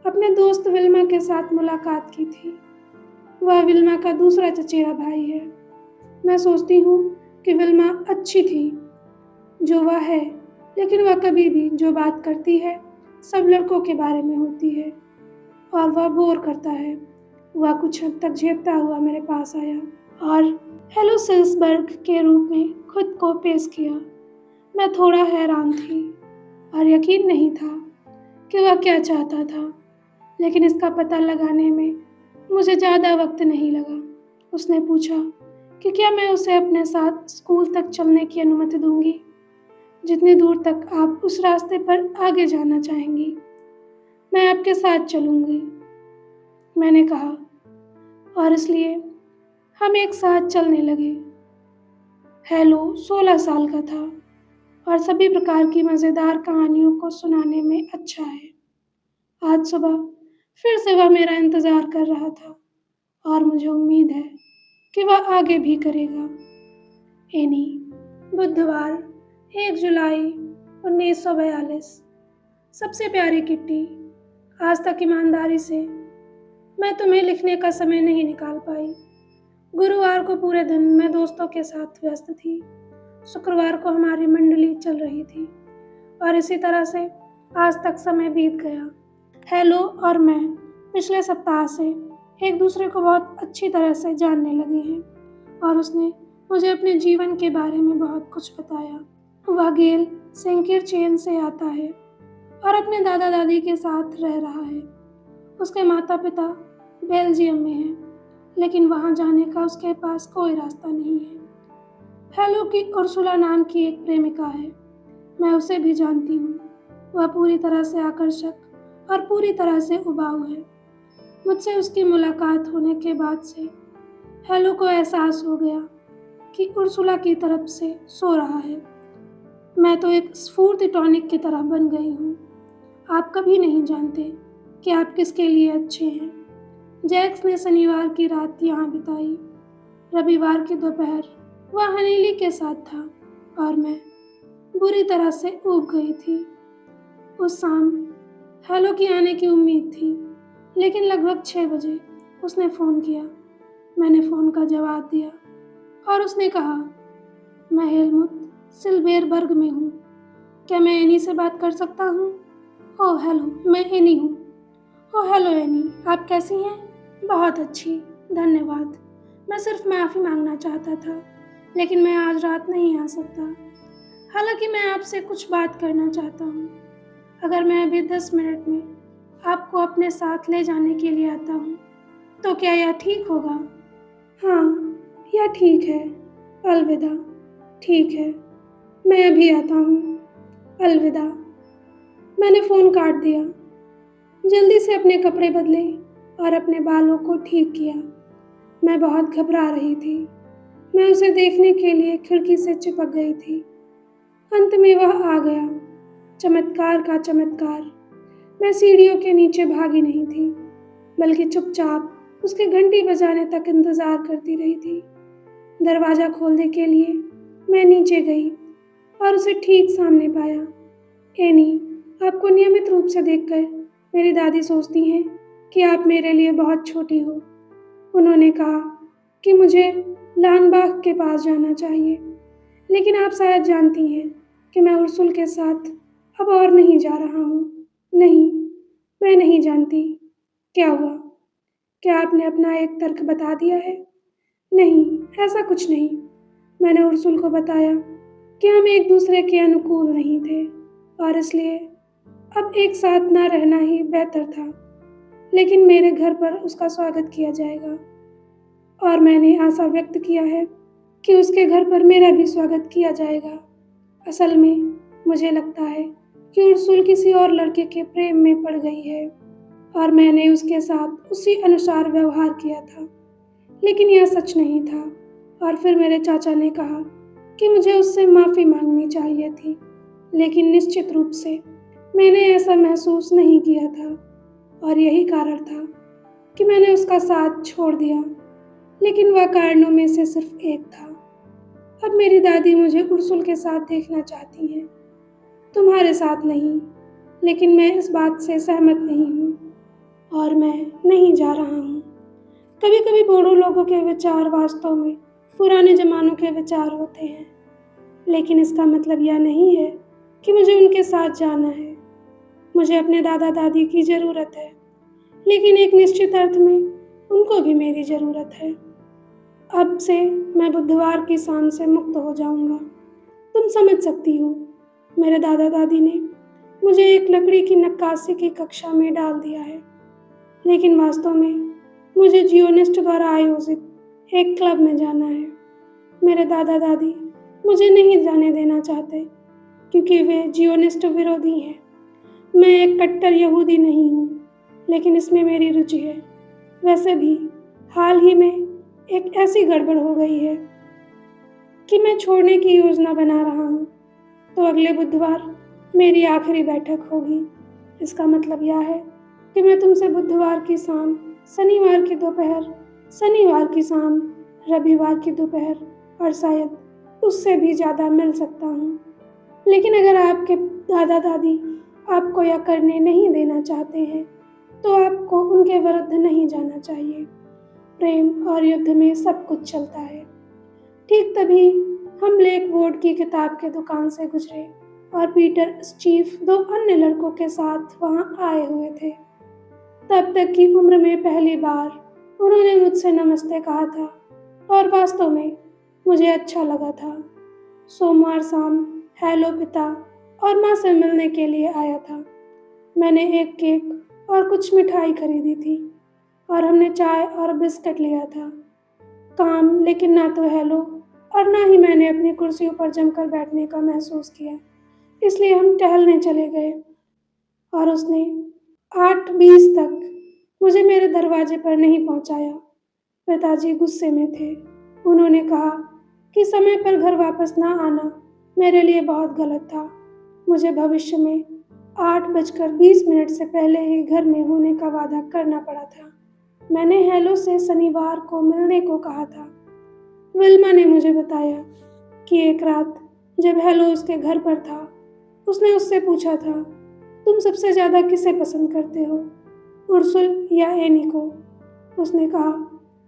अपने दोस्त विल्मा के साथ मुलाकात की थी। वह विल्मा का दूसरा चचेरा भाई है। मैं सोचती हूँ कि विल्मा अच्छी थी जो वह है, लेकिन वह कभी भी जो बात करती है सब लड़कों के बारे में होती है और वह बोर करता है। वह कुछ हद तक झेपता हुआ मेरे पास आया और हेलो सेल्सबर्ग के रूप में खुद को पेश किया। मैं थोड़ा हैरान थी और यकीन नहीं था कि वह क्या चाहता था, लेकिन इसका पता लगाने में मुझे ज़्यादा वक्त नहीं लगा। उसने पूछा कि क्या मैं उसे अपने साथ स्कूल तक चलने की अनुमति दूंगी, जितनी दूर तक आप उस रास्ते पर आगे जाना चाहेंगी। मैं आपके साथ चलूंगी, मैंने कहा, और इसलिए हम एक साथ चलने लगे। हेलो 16 साल का था और सभी प्रकार की मज़ेदार कहानियों को सुनाने में अच्छा है। आज सुबह फिर से वह मेरा इंतज़ार कर रहा था और मुझे उम्मीद है कि वह आगे भी करेगा। एनी। बुधवार 1 जुलाई 1942। सबसे प्यारी किट्टी, आज तक ईमानदारी से मैं तुम्हें लिखने का समय नहीं निकाल पाई। गुरुवार को पूरे दिन मैं दोस्तों के साथ व्यस्त थी। शुक्रवार को हमारी मंडली चल रही थी और इसी तरह से आज तक समय बीत गया। हेलो और मैं पिछले सप्ताह से एक दूसरे को बहुत अच्छी तरह से जानने लगे हैं और उसने मुझे अपने जीवन के बारे में बहुत कुछ बताया। वह गेल सेंकिरचेन से आता है और अपने दादा दादी के साथ रह रहा है। उसके माता पिता बेल्जियम में हैं, लेकिन वहाँ जाने का उसके पास कोई रास्ता नहीं है। हेलो की उर्सुला नाम की एक प्रेमिका है। मैं उसे भी जानती हूँ। वह पूरी तरह से आकर्षक और पूरी तरह से उबाऊ है। मुझसे उसकी मुलाकात होने के बाद से हेलो को एहसास हो गया कि उर्सुला की तरफ से सो रहा है। मैं तो एक स्फूर्ति टॉनिक की तरह बन गई हूँ। आप कभी नहीं जानते कि आप किसके लिए अच्छे हैं। जैक्स ने शनिवार की रात यहाँ बिताई। रविवार की दोपहर वह हनीली के साथ था और मैं बुरी तरह से ऊब गई थी। उस शाम हेलो के आने की उम्मीद थी, लेकिन लगभग 6 बजे उसने फ़ोन किया। मैंने फ़ोन का जवाब दिया और उसने कहा, मैं हेलमुथ सिल्वेरबर्ग में हूँ। क्या मैं एनी से बात कर सकता हूँ? ओह हेलो, मैं एनी हूँ। ओह हेलो एनी, आप कैसी हैं? बहुत अच्छी, धन्यवाद। मैं सिर्फ माफ़ी मांगना चाहता था, लेकिन मैं आज रात नहीं आ सकता। हालांकि मैं आपसे कुछ बात करना चाहता हूँ। अगर मैं अभी 10 मिनट में आपको अपने साथ ले जाने के लिए आता हूँ, तो क्या यह ठीक होगा? हाँ, यह ठीक है। अलविदा। ठीक है, मैं अभी आता हूँ। अलविदा। मैंने फ़ोन काट दिया। जल्दी से अपने कपड़े बदले और अपने बालों को ठीक किया। मैं बहुत घबरा रही थी। मैं उसे देखने के लिए खिड़की से चिपक गई थी। अंत में वह आ गया। चमत्कार का चमत्कार। मैं सीढ़ियों के नीचे भागी नहीं थी, बल्कि चुपचाप उसके घंटी बजाने तक इंतजार करती रही थी। दरवाज़ा खोलने के लिए मैं नीचे गई और उसे ठीक सामने पाया। एनी, आपको नियमित रूप से देखकर मेरी दादी सोचती हैं कि आप मेरे लिए बहुत छोटी हो। उन्होंने कहा कि मुझे लानबाग के पास जाना चाहिए, लेकिन आप शायद जानती हैं कि मैं उर्सुल के साथ अब और नहीं जा रहा हूँ। नहीं, मैं नहीं जानती। क्या हुआ? क्या आपने अपना एक तर्क बता दिया है? नहीं, ऐसा कुछ नहीं। मैंने उर्सुल को बताया कि हम एक दूसरे के अनुकूल नहीं थे और इसलिए अब एक साथ ना रहना ही बेहतर था। लेकिन मेरे घर पर उसका स्वागत किया जाएगा और मैंने आशा व्यक्त किया है कि उसके घर पर मेरा भी स्वागत किया जाएगा। असल में मुझे लगता है कि उर्सुल किसी और लड़के के प्रेम में पड़ गई है और मैंने उसके साथ उसी अनुसार व्यवहार किया था। लेकिन यह सच नहीं था और फिर मेरे चाचा ने कहा कि मुझे उससे माफ़ी मांगनी चाहिए थी, लेकिन निश्चित रूप से मैंने ऐसा महसूस नहीं किया था और यही कारण था कि मैंने उसका साथ छोड़ दिया। लेकिन वह कारणों में से सिर्फ एक था। अब मेरी दादी मुझे उर्सुल के साथ देखना चाहती हैं, तुम्हारे साथ नहीं। लेकिन मैं इस बात से सहमत नहीं हूँ और मैं नहीं जा रहा हूँ। कभी कभी बूढ़े लोगों के विचार वास्तव में पुराने जमानों के विचार होते हैं, लेकिन इसका मतलब यह नहीं है कि मुझे उनके साथ जाना है। मुझे अपने दादा दादी की ज़रूरत है, लेकिन एक निश्चित अर्थ में उनको भी मेरी ज़रूरत है। अब से मैं बुधवार की शाम से मुक्त हो जाऊंगा। तुम समझ सकती हो, मेरे दादा दादी ने मुझे एक लकड़ी की नक्काशी की कक्षा में डाल दिया है, लेकिन वास्तव में मुझे जियोनिस्ट द्वारा आयोजित एक क्लब में जाना है। मेरे दादा दादी मुझे नहीं जाने देना चाहते क्योंकि वे जियोनिस्ट विरोधी हैं। मैं एक कट्टर यहूदी नहीं हूँ, लेकिन इसमें मेरी रुचि है। वैसे भी हाल ही में एक ऐसी गड़बड़ हो गई है कि मैं छोड़ने की योजना बना रहा हूँ, तो अगले बुधवार मेरी आखिरी बैठक होगी। इसका मतलब यह है कि मैं तुमसे बुधवार की शाम, शनिवार की दोपहर, शनिवार की शाम, रविवार की दोपहर और शायद उससे भी ज़्यादा मिल सकता हूँ। लेकिन अगर आपके दादा दादी आपको यह करने नहीं देना चाहते हैं, तो आपको उनके विरुद्ध नहीं जाना चाहिए। प्रेम और युद्ध में सब कुछ चलता है। ठीक तभी हम ब्लैक बोर्ड की किताब के दुकान से गुजरे और पीटर स्टीव 2 अन्य लड़कों के साथ वहां आए हुए थे। तब तक की उम्र में पहली बार उन्होंने मुझसे नमस्ते कहा था और वास्तव में मुझे अच्छा लगा था। सोमवार शाम हेलो पिता और माँ से मिलने के लिए आया था। मैंने एक केक और कुछ मिठाई खरीदी थी और हमने चाय और बिस्किट लिया था। काम, लेकिन ना तो हेलो और ना ही मैंने अपनी कुर्सियों पर जमकर बैठने का महसूस किया, इसलिए हम टहलने चले गए और उसने 8:20 तक मुझे मेरे दरवाजे पर नहीं पहुंचाया। पिताजी गुस्से में थे। उन्होंने कहा कि समय पर घर वापस ना आना मेरे लिए बहुत गलत था। मुझे भविष्य में 8:20 से पहले ही घर में होने का वादा करना पड़ा था। मैंने हेलो से शनिवार को मिलने को कहा था। विल्मा ने मुझे बताया कि एक रात जब हेलो उसके घर पर था, उसने उससे पूछा था तुम सबसे ज़्यादा किसे पसंद करते हो, उर्सुल या एनी को? उसने कहा।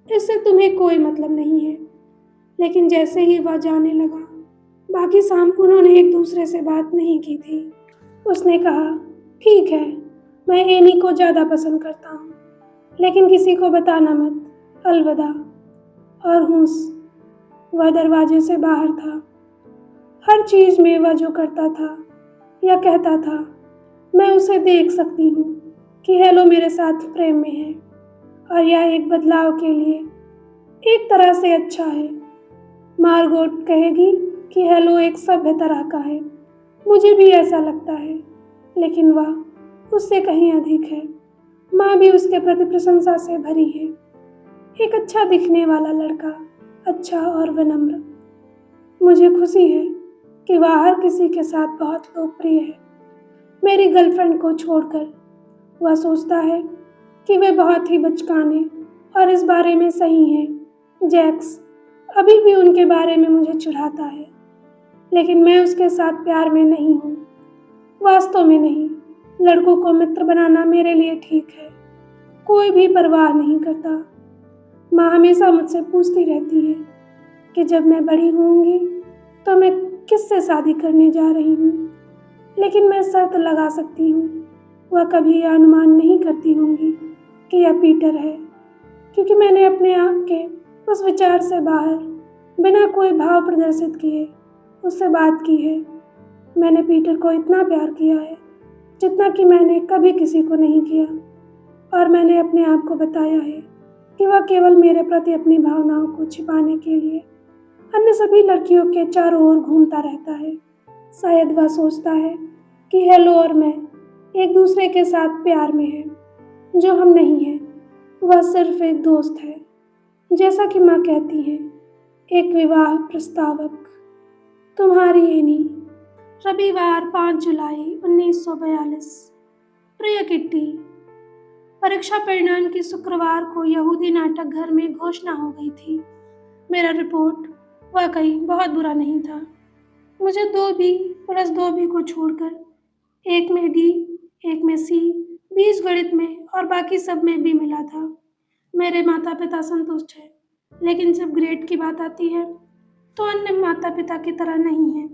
इससे तुम्हें कोई मतलब नहीं है। लेकिन जैसे ही वह जाने लगा, बाकी शाम उन्होंने एक दूसरे से बात नहीं की थी। उसने कहा, ठीक है, मैं एनी को ज़्यादा पसंद करता हूँ, लेकिन किसी को बताना मत। अलविदा। और हुस, वह दरवाजे से बाहर था। हर चीज़ में वह जो करता था या कहता था, मैं उसे देख सकती हूँ कि हेलो मेरे साथ प्रेम में है, और यह एक बदलाव के लिए एक तरह से अच्छा है। मार्गोट कहेगी कि हेलो एक सभ्य तरह का है। मुझे भी ऐसा लगता है, लेकिन वह उससे कहीं अधिक है। माँ भी उसके प्रति प्रशंसा से भरी है। एक अच्छा दिखने वाला लड़का, अच्छा और विनम्र। मुझे खुशी है कि वह हर किसी के साथ बहुत लोकप्रिय है। मेरी गर्लफ्रेंड को छोड़कर वह सोचता है कि वे बहुत ही बचकाने और इस बारे में सही हैं। जैक्स अभी भी उनके बारे में मुझे चिढ़ाता है, लेकिन मैं उसके साथ प्यार में नहीं हूँ। वास्तव में नहीं। लड़कों को मित्र बनाना मेरे लिए ठीक है। कोई भी परवाह नहीं करता। माँ हमेशा मुझसे पूछती रहती है कि जब मैं बड़ी होंगी तो मैं किससे शादी करने जा रही हूँ, लेकिन मैं शर्त लगा सकती हूँ, वह कभी यह अनुमान नहीं करती होंगी कि यह पीटर है, क्योंकि मैंने अपने आप के उस विचार से बाहर बिना कोई भाव प्रदर्शित किए उससे बात की है। मैंने पीटर को इतना प्यार किया है जितना कि मैंने कभी किसी को नहीं किया, और मैंने अपने आप को बताया है कि वह केवल मेरे प्रति अपनी भावनाओं को छिपाने के लिए अन्य सभी लड़कियों के चारों ओर घूमता रहता है। शायद वह सोचता है कि हेलो और मैं एक दूसरे के साथ प्यार में हैं, जो हम नहीं हैं। वह सिर्फ एक दोस्त है, जैसा कि माँ कहती है, एक विवाह प्रस्तावक। तुम्हारी एनी। रविवार 5 जुलाई 1942। प्रिय किट्टी, परीक्षा परिणाम की शुक्रवार को यहूदी नाटक घर में घोषणा हो गई थी। मेरा रिपोर्ट वाकई बहुत बुरा नहीं था। मुझे 2B + 2B को छोड़कर एक में D, एक में C, बीजगणित में और बाकी सब में B मिला था। मेरे माता पिता संतुष्ट हैं, लेकिन जब ग्रेड की बात आती है तो अन्य माता पिता की तरह नहीं है।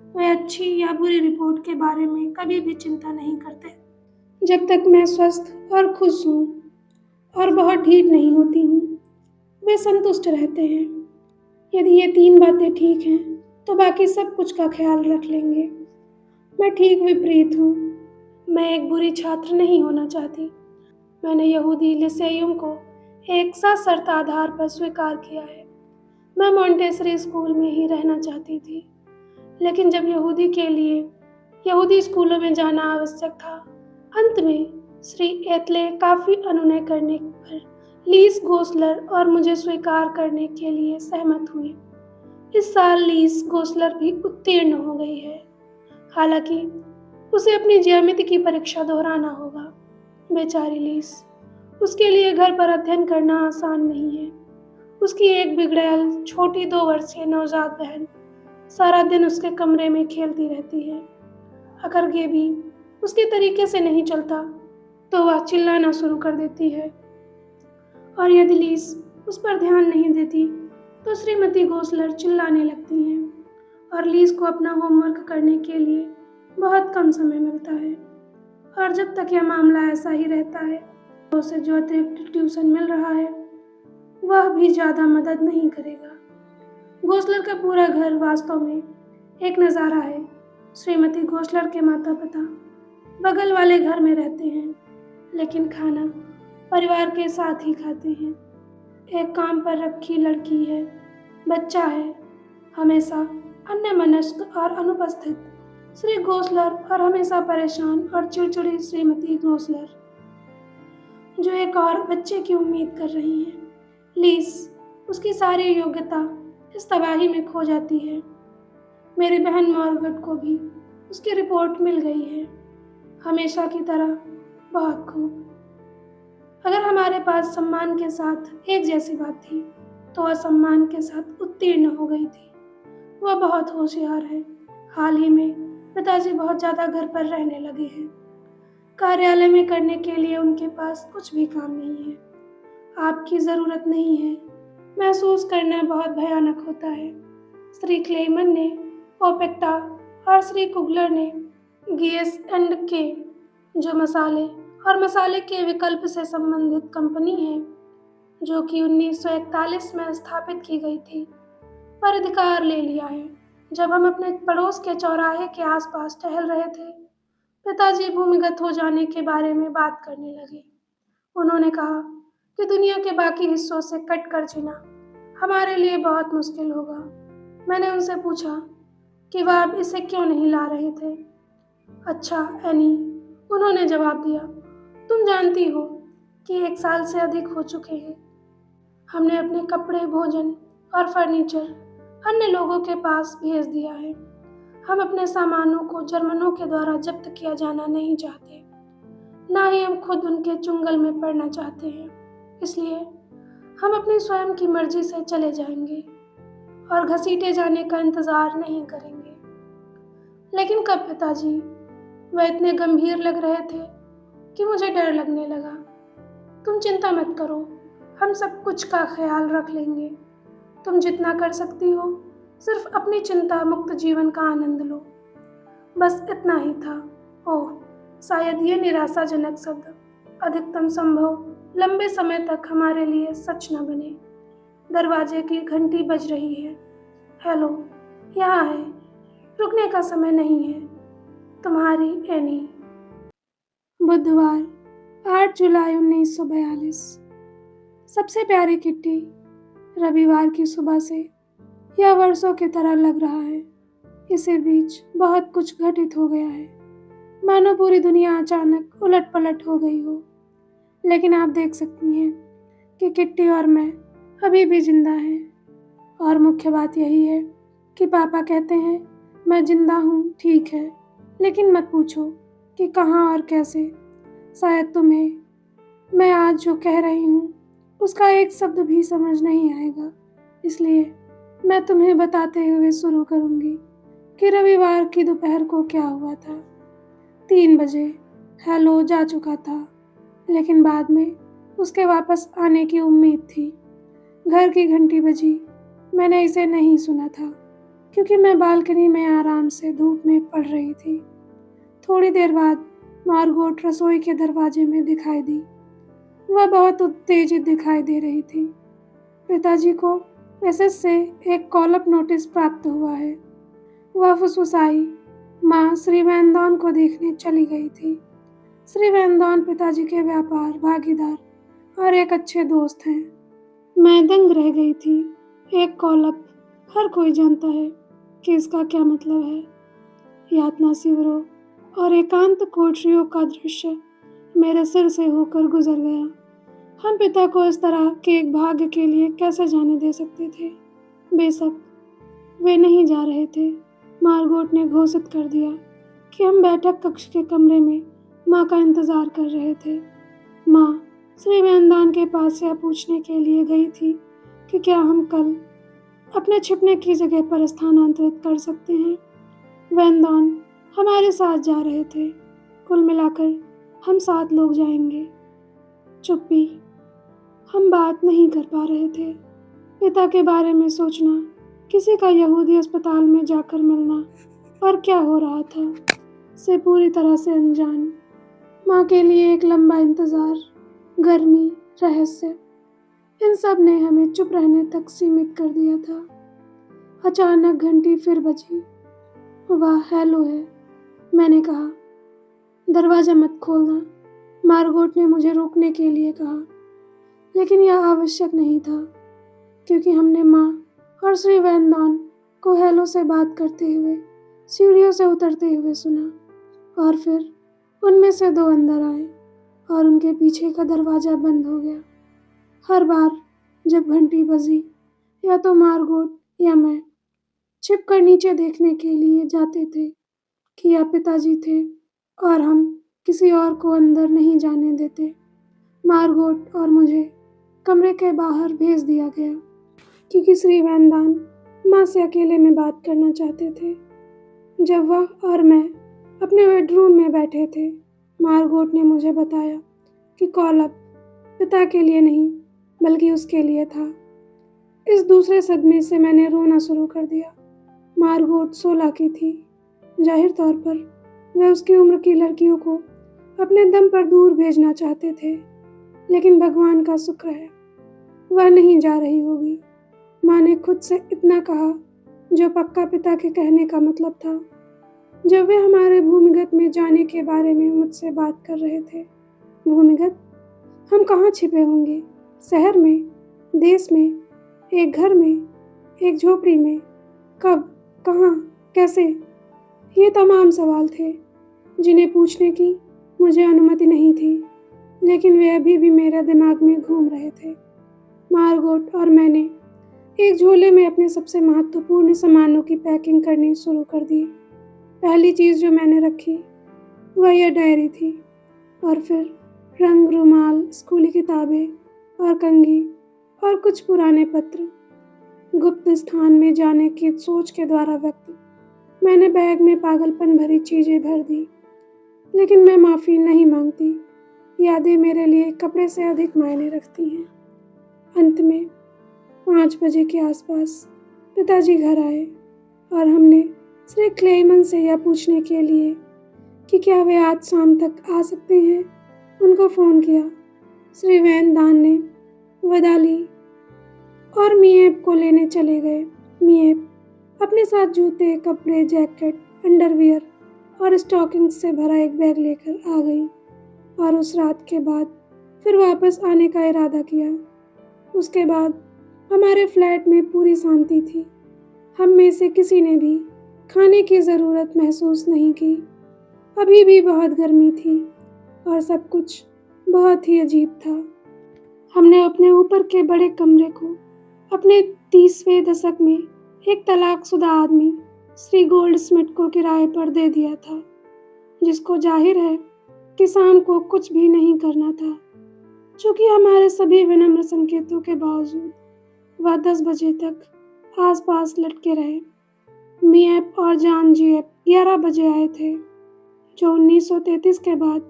वे अच्छी या बुरी रिपोर्ट के बारे में कभी भी चिंता नहीं करते, जब तक मैं स्वस्थ और खुश हूँ और बहुत ढीठ नहीं होती हूँ। वे संतुष्ट रहते हैं। यदि ये 3 बातें ठीक हैं तो बाकी सब कुछ का ख्याल रख लेंगे। मैं ठीक विपरीत हूँ। मैं एक बुरी छात्र नहीं होना चाहती। मैंने यहूदी लिसेयम को एक सशर्त आधार पर स्वीकार किया है। मैं मॉन्टेसरी स्कूल में ही रहना चाहती थी, लेकिन जब यहूदी के लिए यहूदी स्कूलों में जाना आवश्यक था, अंत में श्री एतले काफ़ी अनुनय करने पर लीस गोसलर और मुझे स्वीकार करने के लिए सहमत हुई। इस साल लीस गोसलर भी उत्तीर्ण हो गई है, हालांकि उसे अपनी ज्यामिति की परीक्षा दोहराना होगा। बेचारी लीस, उसके लिए घर पर अध्ययन करना आसान नहीं है। उसकी एक बिगड़ैल छोटी 2 वर्षीय नवजात बहन सारा दिन उसके कमरे में खेलती रहती है। अगर गेबी उसके तरीके से नहीं चलता तो वह चिल्लाना शुरू कर देती है, और यदि लीस उस पर ध्यान नहीं देती तो श्रीमती गोसलर चिल्लाने लगती हैं, और लीस को अपना होमवर्क करने के लिए बहुत कम समय मिलता है। और जब तक यह मामला ऐसा ही रहता है तो उसे जो अतिरिक्त ट्यूशन मिल रहा है वह भी ज़्यादा मदद नहीं करेगा। गोसलर का पूरा घर वास्तव में एक नज़ारा है। श्रीमती गोसलर के माता पिता बगल वाले घर में रहते हैं, लेकिन खाना परिवार के साथ ही खाते हैं। एक काम पर रखी लड़की है, बच्चा है, हमेशा अन्यमनस्क और अनुपस्थित श्री गोसलर, और हमेशा परेशान और चिड़चिड़ी श्रीमती गोसलर, जो एक और बच्चे की उम्मीद कर रही हैं। लीस, उसकी सारी योग्यता इस तबाही में खो जाती है। मेरी बहन मॉर्गट को भी उसकी रिपोर्ट मिल गई है, हमेशा की तरह बहुत खूब। अगर हमारे पास सम्मान के साथ एक जैसी बात थी तो वह सम्मान के साथ उत्तीर्ण हो गई थी। वह बहुत होशियार है। हाल ही में पिताजी बहुत ज़्यादा घर पर रहने लगे हैं। कार्यालय में करने के लिए उनके पास कुछ भी काम नहीं है। आपकी ज़रूरत नहीं है। महसूस करना बहुत भयानक होता है। श्री क्लेमन ने ओपेक्टा और श्री कुगलर ने गीएस एंड के, जो मसाले और मसाले के विकल्प से संबंधित कंपनी है, जो कि 1941 में स्थापित की गई थी, पर अधिकार ले लिया है। जब हम अपने पड़ोस के चौराहे के आसपास टहल रहे थे, पिताजी भूमिगत हो जाने के बारे में बात करने लगे। उन्होंने कहा कि दुनिया के बाकी हिस्सों से कट कर जीना हमारे लिए बहुत मुश्किल होगा। मैंने उनसे पूछा कि वह अब इसे क्यों नहीं ला रहे थे। अच्छा एनी, उन्होंने जवाब दिया, तुम जानती हो कि 1 साल से अधिक हो चुके हैं। हमने अपने कपड़े, भोजन और फर्नीचर अन्य लोगों के पास भेज दिया है। हम अपने सामानों को जर्मनों के द्वारा जब्त किया जाना नहीं चाहते, ना ही हम खुद उनके चुंगल में पड़ना चाहते हैं। इसलिए हम अपनी स्वयं की मर्जी से चले जाएंगे और घसीटे जाने का इंतजार नहीं करेंगे। लेकिन कब पिताजी? वह इतने गंभीर लग रहे थे कि मुझे डर लगने लगा। तुम चिंता मत करो, हम सब कुछ का ख्याल रख लेंगे। तुम जितना कर सकती हो, सिर्फ अपनी चिंता मुक्त जीवन का आनंद लो। बस इतना ही था। ओह, शायद ये निराशाजनक शब्द अधिकतम संभव लंबे समय तक हमारे लिए सच न बने। दरवाजे की घंटी बज रही है। हेलो, यहाँ है। रुकने का समय नहीं है। तुम्हारी एनी। बुधवार 8 जुलाई 1942। सबसे प्यारी किट्टी, रविवार की सुबह से यह वर्षों की तरह लग रहा है। इसी बीच बहुत कुछ घटित हो गया है, मानो पूरी दुनिया अचानक उलट पलट हो गई हो। लेकिन आप देख सकती हैं कि किट्टी और मैं अभी भी जिंदा हैं। और मुख्य बात यही है कि पापा कहते हैं मैं जिंदा हूँ, ठीक है, लेकिन मत पूछो कि कहाँ और कैसे। शायद तुम्हें मैं आज जो कह रही हूँ उसका एक शब्द भी समझ नहीं आएगा। इसलिए मैं तुम्हें बताते हुए शुरू करूँगी कि रविवार की दोपहर को क्या हुआ था। 3 बजे हेलो जा चुका था, लेकिन बाद में उसके वापस आने की उम्मीद थी। घर की घंटी बजी। मैंने इसे नहीं सुना था क्योंकि मैं बालकनी में आराम से धूप में पड़ रही थी। थोड़ी देर बाद मार्गोट रसोई के दरवाजे में दिखाई दी। वह बहुत उत्तेजित दिखाई दे रही थी। पिताजी को एसएस से एक कॉल-अप नोटिस प्राप्त हुआ है। वह फुसफुसाई, माँ श्री वैनडॉन को देखने चली गई थी। श्री वैनडॉन पिताजी के व्यापार भागीदार और एक अच्छे दोस्त हैं। मैं दंग रह गई थी। एक कॉल-अप, हर कोई जानता है कि इसका क्या मतलब है। यातना शिविरों और एकांत कोठरियों का दृश्य मेरे सिर से होकर गुजर गया। हम पिता को इस तरह के एक भाग्य के लिए कैसे जाने दे सकते थे। बेशक वे नहीं जा रहे थे। मार्गोट ने घोषित कर दिया कि हम बैठक कक्ष के कमरे में माँ का इंतजार कर रहे थे। माँ श्री वैनडॉन के पास यह पूछने के लिए गई थी कि क्या हम कल अपने छिपने की जगह पर स्थानांतरित कर सकते हैं। वैनडॉन हमारे साथ जा रहे थे। कुल मिलाकर हम 7 लोग जाएंगे। चुप्पी। हम बात नहीं कर पा रहे थे। पिता के बारे में सोचना, किसी का यहूदी अस्पताल में जाकर मिलना और क्या हो रहा था से पूरी तरह से अनजान। माँ के लिए एक लंबा इंतजार, गर्मी, रहस्य, इन सब ने हमें चुप रहने तक सीमित कर दिया था। अचानक घंटी फिर बजी। वाह, हेलो है, मैंने कहा। दरवाज़ा मत खोलना, मार्गोट ने मुझे रोकने के लिए कहा, लेकिन यह आवश्यक नहीं था क्योंकि हमने माँ और श्री वैनडॉन को हेलो से बात करते हुए सीढ़ियों से उतरते हुए सुना। और फिर उनमें से 2 अंदर आए और उनके पीछे का दरवाज़ा बंद हो गया। हर बार जब घंटी बजी, या तो मार्गोट या मैं छिपकर नीचे देखने के लिए जाते थे कि या पिताजी थे, और हम किसी और को अंदर नहीं जाने देते। मार्गोट और मुझे कमरे के बाहर भेज दिया गया क्योंकि श्री वैनडॉन माँ से अकेले में बात करना चाहते थे। जब वह और मैं अपने बेडरूम में बैठे थे, मार्गोट ने मुझे बताया कि कॉल अब पिता के लिए नहीं बल्कि उसके लिए था। इस दूसरे सदमे से मैंने रोना शुरू कर दिया। मार्गोट 16 की थी। जाहिर तौर पर वह उसकी उम्र की लड़कियों को अपने दम पर दूर भेजना चाहते थे, लेकिन भगवान का शुक्र है वह नहीं जा रही होगी। माँ ने खुद से इतना कहा जो पक्का पिता के कहने का मतलब था। जब वे हमारे भूमिगत में जाने के बारे में मुझसे बात कर रहे थे। भूमिगत? हम कहाँ छिपे होंगे? शहर में, देश में, एक घर में, एक झोपड़ी में? कब, कहाँ, कैसे? ये तमाम सवाल थे जिन्हें पूछने की मुझे अनुमति नहीं थी, लेकिन वे अभी भी मेरे दिमाग में घूम रहे थे। मार्गोट और मैंने एक झोले में अपने सबसे महत्वपूर्ण सामानों की पैकिंग करनी शुरू कर दी। पहली चीज़ जो मैंने रखी वह यह डायरी थी, और फिर रंग, रुमाल, स्कूली किताबें और कंघी और कुछ पुराने पत्र। गुप्त स्थान में जाने की सोच के द्वारा व्यक्त मैंने बैग में पागलपन भरी चीज़ें भर दी, लेकिन मैं माफ़ी नहीं मांगती। यादें मेरे लिए कपड़े से अधिक मायने रखती हैं। अंत में 5 बजे के आसपास पिताजी घर आए और हमने श्री क्लेमन से यह पूछने के लिए कि क्या वे आज शाम तक आ सकते हैं उनको फ़ोन किया। श्री वैन दान ने विदा ली और मिएप को लेने चले गए। मिएप अपने साथ जूते, कपड़े, जैकेट, अंडरवियर और स्टॉकिंग्स से भरा एक बैग लेकर आ गई और उस रात के बाद फिर वापस आने का इरादा किया। उसके बाद हमारे फ्लैट में पूरी शांति थी। हम में से किसी ने भी खाने की ज़रूरत महसूस नहीं की। अभी भी बहुत गर्मी थी और सब कुछ बहुत ही अजीब था। हमने अपने ऊपर के बड़े कमरे को अपने 30वें दशक में एक तलाकशुदा आदमी श्री गोल्डस्मिथ को किराए पर दे दिया था, जिसको जाहिर है कि शाम को कुछ भी नहीं करना था। चूँकि हमारे सभी विनम्र संकेतों के बावजूद वह 10 बजे तक आसपास लटके रहे। मिएप और जान जीएप 11 बजे आए थे, जो 1933 के बाद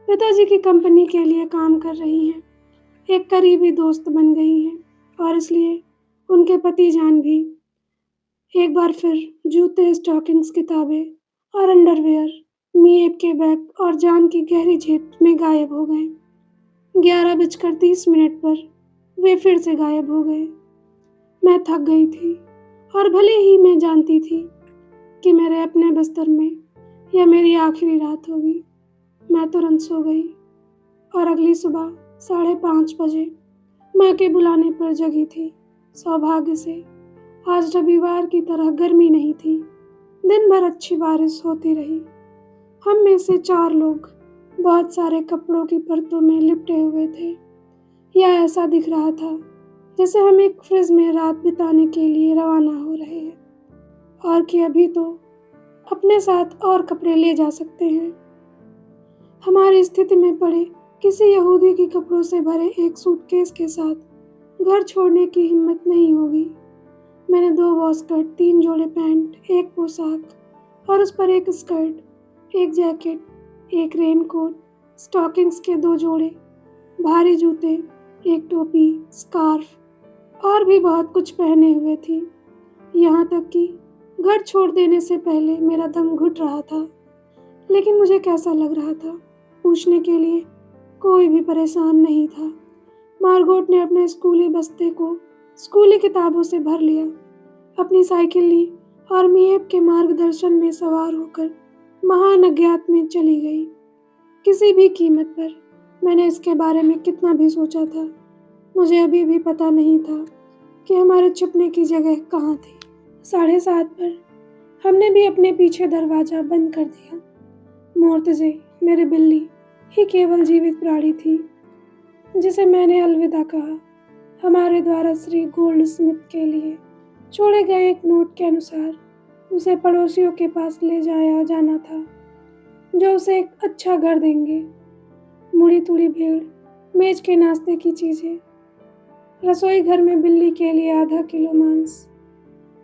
पिताजी की कंपनी के लिए काम कर रही हैं। एक करीबी दोस्त बन गई हैं और इसलिए उनके पति जान भी एक बार फिर जूते, स्टॉकिंग्स, किताबें और अंडरवियर मिएप के बैग और जान की गहरी जेब में गायब हो गए। 11:30 पर वे फिर से गायब हो गए। मैं थक गई थी और भले ही मैं जानती थी कि मेरे अपने बिस्तर में यह मेरी आखिरी रात होगी, मैं तुरंत सो गई और अगली सुबह 5:30 बजे माँ के बुलाने पर जगी थी। सौभाग्य से आज रविवार की तरह गर्मी नहीं थी। दिन भर अच्छी बारिश होती रही। हम में से 4 लोग बहुत सारे कपड़ों की परतों में लिपटे हुए थे। यह ऐसा दिख रहा था जैसे हम एक फ्रिज में रात बिताने के लिए रवाना हो रहे हैं और कि अभी तो अपने साथ और कपड़े ले जा सकते हैं। हमारी स्थिति में पड़े किसी यहूदी के कपड़ों से भरे एक सूटकेस के साथ घर छोड़ने की हिम्मत नहीं होगी। मैंने 2 वॉस्कट, 3 जोड़े पैंट, एक पोशाक और उस पर एक स्कर्ट, एक जैकेट, एक रेनकोट, स्टॉकिंग्स के 2 जोड़े, भारी जूते, एक टोपी, स्कार्फ और भी बहुत कुछ पहने हुए थी। यहाँ तक कि घर छोड़ देने से पहले मेरा दम घुट रहा था, लेकिन मुझे कैसा लग रहा था पूछने के लिए कोई भी परेशान नहीं था। मार्गोट ने अपने स्कूली बस्ते को स्कूली किताबों से भर लिया, अपनी साइकिल ली और मिएप के मार्गदर्शन में सवार होकर महान अज्ञात में चली गई। किसी भी कीमत पर मैंने इसके बारे में कितना भी सोचा था, मुझे अभी भी पता नहीं था कि हमारे छुपने की जगह कहाँ थी। 7:30 पर हमने भी अपने पीछे दरवाज़ा बंद कर दिया। मोर्तजे, मेरी बिल्ली, ही केवल जीवित प्राणी थी जिसे मैंने अलविदा कहा। हमारे द्वारा श्री गोल्डस्मिथ के लिए छोड़े गए एक नोट के अनुसार उसे पड़ोसियों के पास ले जाया जाना था, जो उसे एक अच्छा घर देंगे। मुड़ी तुड़ी भेड़, मेज के नाश्ते की चीज़ें, रसोई घर में बिल्ली के लिए आधा किलो मांस,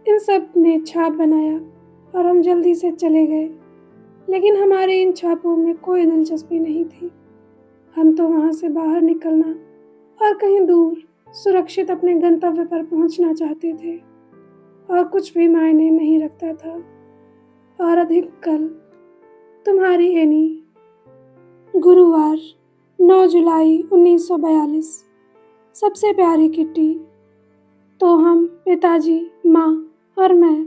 इन सब ने छाप बनाया और हम जल्दी से चले गए। लेकिन हमारे इन छापों में कोई दिलचस्पी नहीं थी। हम तो वहाँ से बाहर निकलना और कहीं दूर सुरक्षित अपने गंतव्य पर पहुँचना चाहते थे, और कुछ भी मायने नहीं रखता था। और अधिक कल, तुम्हारी एनी। गुरुवार 9 जुलाई 1942। सबसे प्यारी किट्टी। तो हम, पिताजी, माँ और मैं,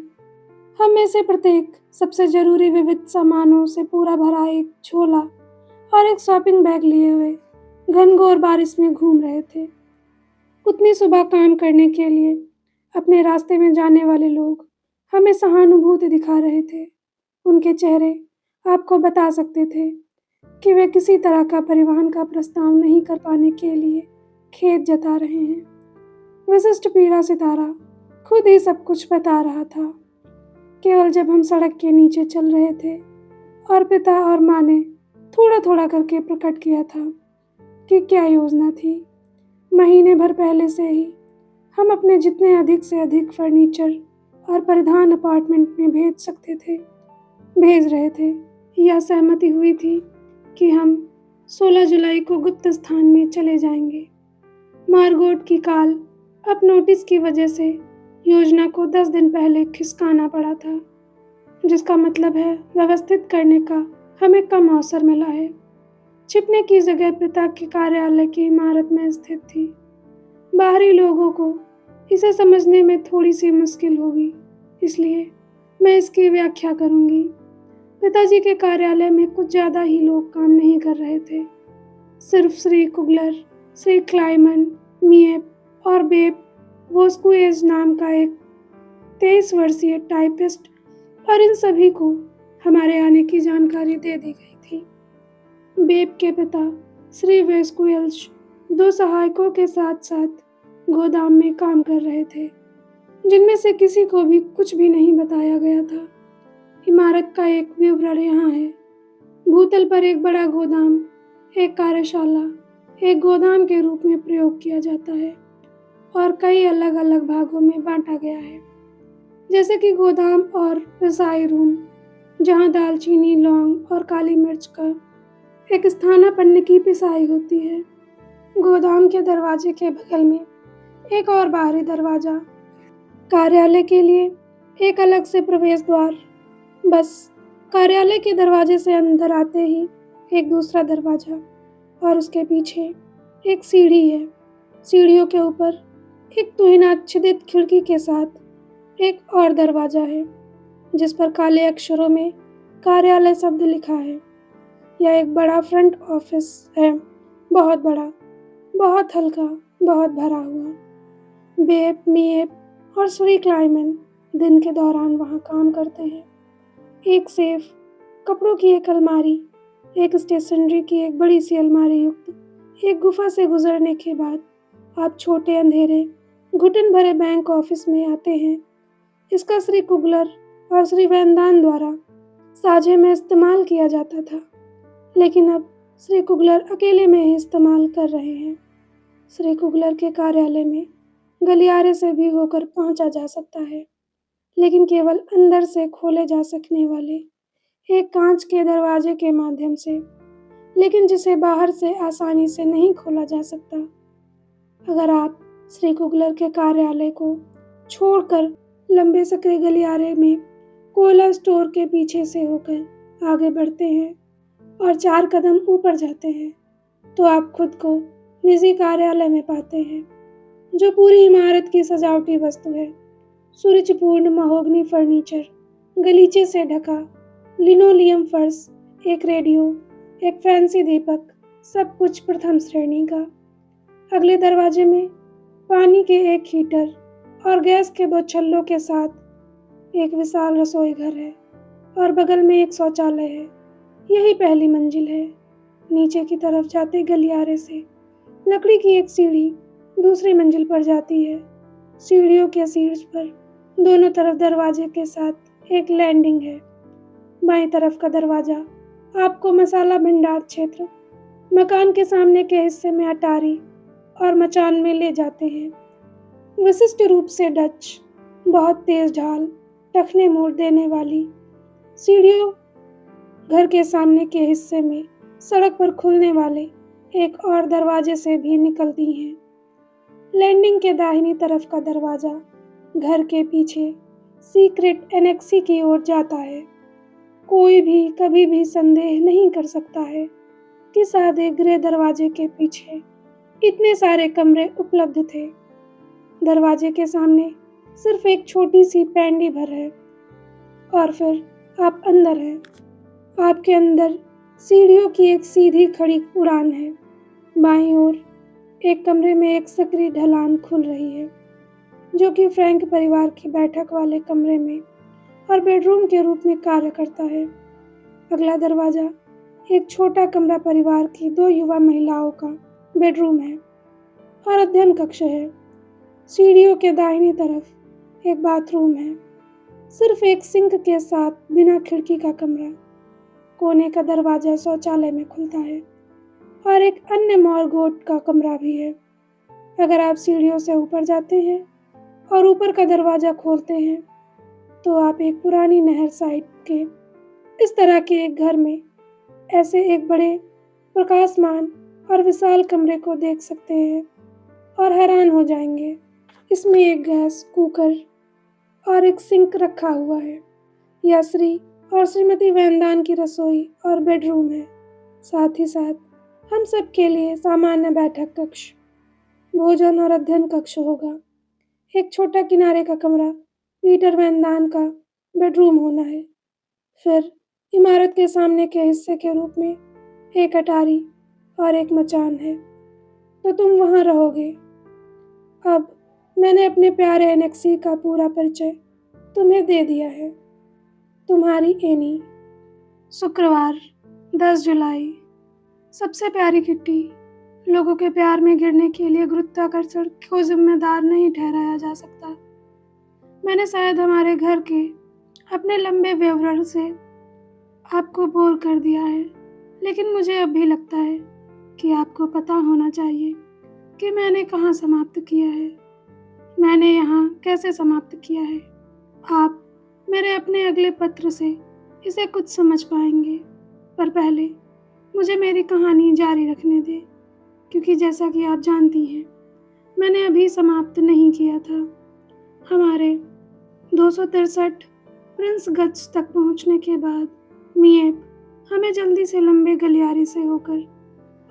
हम में से प्रत्येक सबसे जरूरी विविध सामानों से पूरा भरा एक झोला और एक शॉपिंग बैग लिए हुए घनघोर बारिश में घूम रहे थे। उतनी सुबह काम करने के लिए अपने रास्ते में जाने वाले लोग हमें सहानुभूति दिखा रहे थे। उनके चेहरे आपको बता सकते थे कि वे किसी तरह का परिवहन का प्रस्ताव नहीं कर पाने के लिए खेद जता रहे हैं। विशिष्ट पीड़ा सितारा खुद ही सब कुछ बता रहा था। केवल जब हम सड़क के नीचे चल रहे थे और पिता और माँ ने थोड़ा थोड़ा करके प्रकट किया था कि क्या योजना थी। महीने भर पहले से ही हम अपने जितने अधिक से अधिक फर्नीचर और परिधान अपार्टमेंट में भेज रहे थे। यह सहमति हुई थी कि हम 16 जुलाई को गुप्त स्थान में चले जाएंगे। मार्गोट की काल अब नोटिस की वजह से योजना को 10 दिन पहले खिसकाना पड़ा था, जिसका मतलब है व्यवस्थित करने का हमें कम अवसर मिला है। छिपने की जगह पिता के कार्यालय की इमारत में स्थित थी। बाहरी लोगों को इसे समझने में थोड़ी सी मुश्किल होगी, इसलिए मैं इसकी व्याख्या करूंगी। पिताजी के कार्यालय में कुछ ज़्यादा ही लोग काम नहीं कर रहे थे। सिर्फ श्री कुगलर, श्री क्लाइमन, मिएप और बेप वोस्कुएज नाम का एक 23 वर्षीय टाइपिस्ट, और इन सभी को हमारे आने की जानकारी दे दी गई थी। बेप के पिता श्री वेस्कुएल्स 2 सहायकों के साथ साथ गोदाम में काम कर रहे थे, जिनमें से किसी को भी कुछ भी नहीं बताया गया था। इमारत का एक विवरण यहाँ है। भूतल पर एक बड़ा गोदाम, एक कार्यशाला, एक गोदाम के रूप में प्रयोग किया जाता है और कई अलग अलग भागों में बांटा गया है, जैसे कि गोदाम और पिसाई रूम, जहाँ दालचीनी, लौंग और काली मिर्च का एक स्थानापन्न की पिसाई होती है। गोदाम के दरवाजे के बगल में एक और बाहरी दरवाजा, कार्यालय के लिए एक अलग से प्रवेश द्वार। बस कार्यालय के दरवाजे से अंदर आते ही एक दूसरा दरवाजा, और उसके पीछे एक सीढ़ी है। सीढ़ियों के ऊपर एक तुहिनाच्छादित खिड़की के साथ एक और दरवाजा है, जिस पर काले अक्षरों में कार्यालय शब्द लिखा है। यह एक बड़ा फ्रंट ऑफिस है, बहुत बड़ा, बहुत हल्का, बहुत भरा हुआ। बेप, मिएप और श्री क्लाइमन दिन के दौरान वहाँ काम करते हैं। एक सेफ, कपड़ों की एक अलमारी, एक स्टेशनरी की एक बड़ी सी अलमारी युक्त एक गुफा से गुजरने के बाद आप छोटे अंधेरे घुटन भरे बैंक ऑफिस में आते हैं। इसका श्री कुगलर और श्री वैनदान द्वारा साझे में इस्तेमाल किया जाता था, लेकिन अब श्री कुगलर अकेले में ही इस्तेमाल कर रहे हैं। श्री कुगलर के कार्यालय में गलियारे से भी होकर पहुंचा जा सकता है, लेकिन केवल अंदर से खोले जा सकने वाले एक कांच के दरवाजे के माध्यम से, लेकिन जिसे बाहर से आसानी से नहीं खोला जा सकता। अगर आप श्री कुगलर के कार्यालय को छोड़कर लंबे सकरे गलियारे में कोला स्टोर के पीछे से होकर आगे बढ़ते हैं और 4 कदम ऊपर जाते हैं, तो आप खुद को निजी कार्यालय में पाते हैं, जो पूरी इमारत की सजावटी वस्तु है। सुरुचिपूर्ण महोगनी फर्नीचर, गलीचे से ढका लिनोलियम फर्श, एक रेडियो, एक फैंसी दीपक, सब कुछ प्रथम श्रेणी का। अगले दरवाजे में पानी के एक हीटर और गैस के 2 छल्लों के साथ एक विशाल रसोई घर है, और बगल में एक शौचालय है। यही पहली मंजिल है। नीचे की तरफ जाते गलियारे से लकड़ी की एक सीढ़ी दूसरी मंजिल पर जाती है। सीढ़ियों के शीर्ष पर दोनों तरफ दरवाजे के साथ एक लैंडिंग है। बाईं तरफ का दरवाजा आपको मसाला भंडार क्षेत्र, मकान के सामने के हिस्से में अटारी और मचान में ले जाते हैं। विशिष्ट रूप से डच, बहुत तेज ढाल, टखने मोड़ देने वाली सीढ़ियों घर के सामने के हिस्से में सड़क पर खुलने वाले एक और दरवाजे से भी निकलती हैं। लैंडिंग के दाहिनी तरफ का दरवाजा घर के पीछे सीक्रेट एनेक्सी की ओर जाता है। कोई भी कभी भी संदेह नहीं कर सकता है कि सादे ग्रे दरवाजे के पीछे इतने सारे कमरे उपलब्ध थे। दरवाजे के सामने सिर्फ एक छोटी सी पैंडी भर है और फिर आप अंदर हैं। आपके अंदर सीढ़ियों की एक सीधी खड़ी उड़ान है। बाईं ओर एक कमरे में एक सक्रिय ढलान खुल रही है जो कि फ्रैंक परिवार की बैठक वाले कमरे में और बेडरूम के रूप में कार्य करता है। अगला दरवाजा एक छोटा कमरा परिवार की 2 युवा महिलाओं का बेडरूम है और अध्ययन कक्ष है। सीढ़ियों के दाहिनी तरफ एक बाथरूम है, सिर्फ एक सिंक के साथ बिना खिड़की का कमरा। कोने का दरवाजा शौचालय में खुलता है और एक अन्य मॉर्गोट का कमरा भी है। अगर आप सीढ़ियों से ऊपर जाते हैं और ऊपर का दरवाजा खोलते हैं तो आप एक पुरानी नहर साइड के इस तरह के एक घर में ऐसे एक बड़े प्रकाशमान और विशाल कमरे को देख सकते हैं और हैरान हो जाएंगे। इसमें एक गैस कुकर और एक सिंक रखा हुआ है। यह श्री और श्रीमती वैनदान की रसोई और बेडरूम है। साथ ही साथ हम सब के लिए सामान्य बैठक कक्ष, भोजन और अध्ययन कक्ष होगा। एक छोटा किनारे का कमरा पीटर वैनदान का बेडरूम होना है। फिर इमारत के सामने के हिस्से के रूप में एक अटारी और एक मचान है, तो तुम वहाँ रहोगे। अब मैंने अपने प्यारे एनेक्सी का पूरा परिचय तुम्हें दे दिया है। तुम्हारी एनी। शुक्रवार 10 जुलाई। सबसे प्यारी किट्टी, लोगों के प्यार में गिरने के लिए गुरुत्वाकर्षण को जिम्मेदार नहीं ठहराया जा सकता। मैंने शायद हमारे घर के अपने लंबे विवरण से आपको बोर कर दिया है, लेकिन मुझे अब भी लगता है कि आपको पता होना चाहिए कि मैंने कहाँ समाप्त किया है, मैंने यहाँ कैसे समाप्त किया है। आप मेरे अपने अगले पत्र से इसे कुछ समझ पाएंगे, पर पहले मुझे मेरी कहानी जारी रखने दें, क्योंकि जैसा कि आप जानती हैं मैंने अभी समाप्त नहीं किया था। हमारे 263 प्रिंस गज तक पहुंचने के बाद मिएप हमें जल्दी से लंबे गलियारे से होकर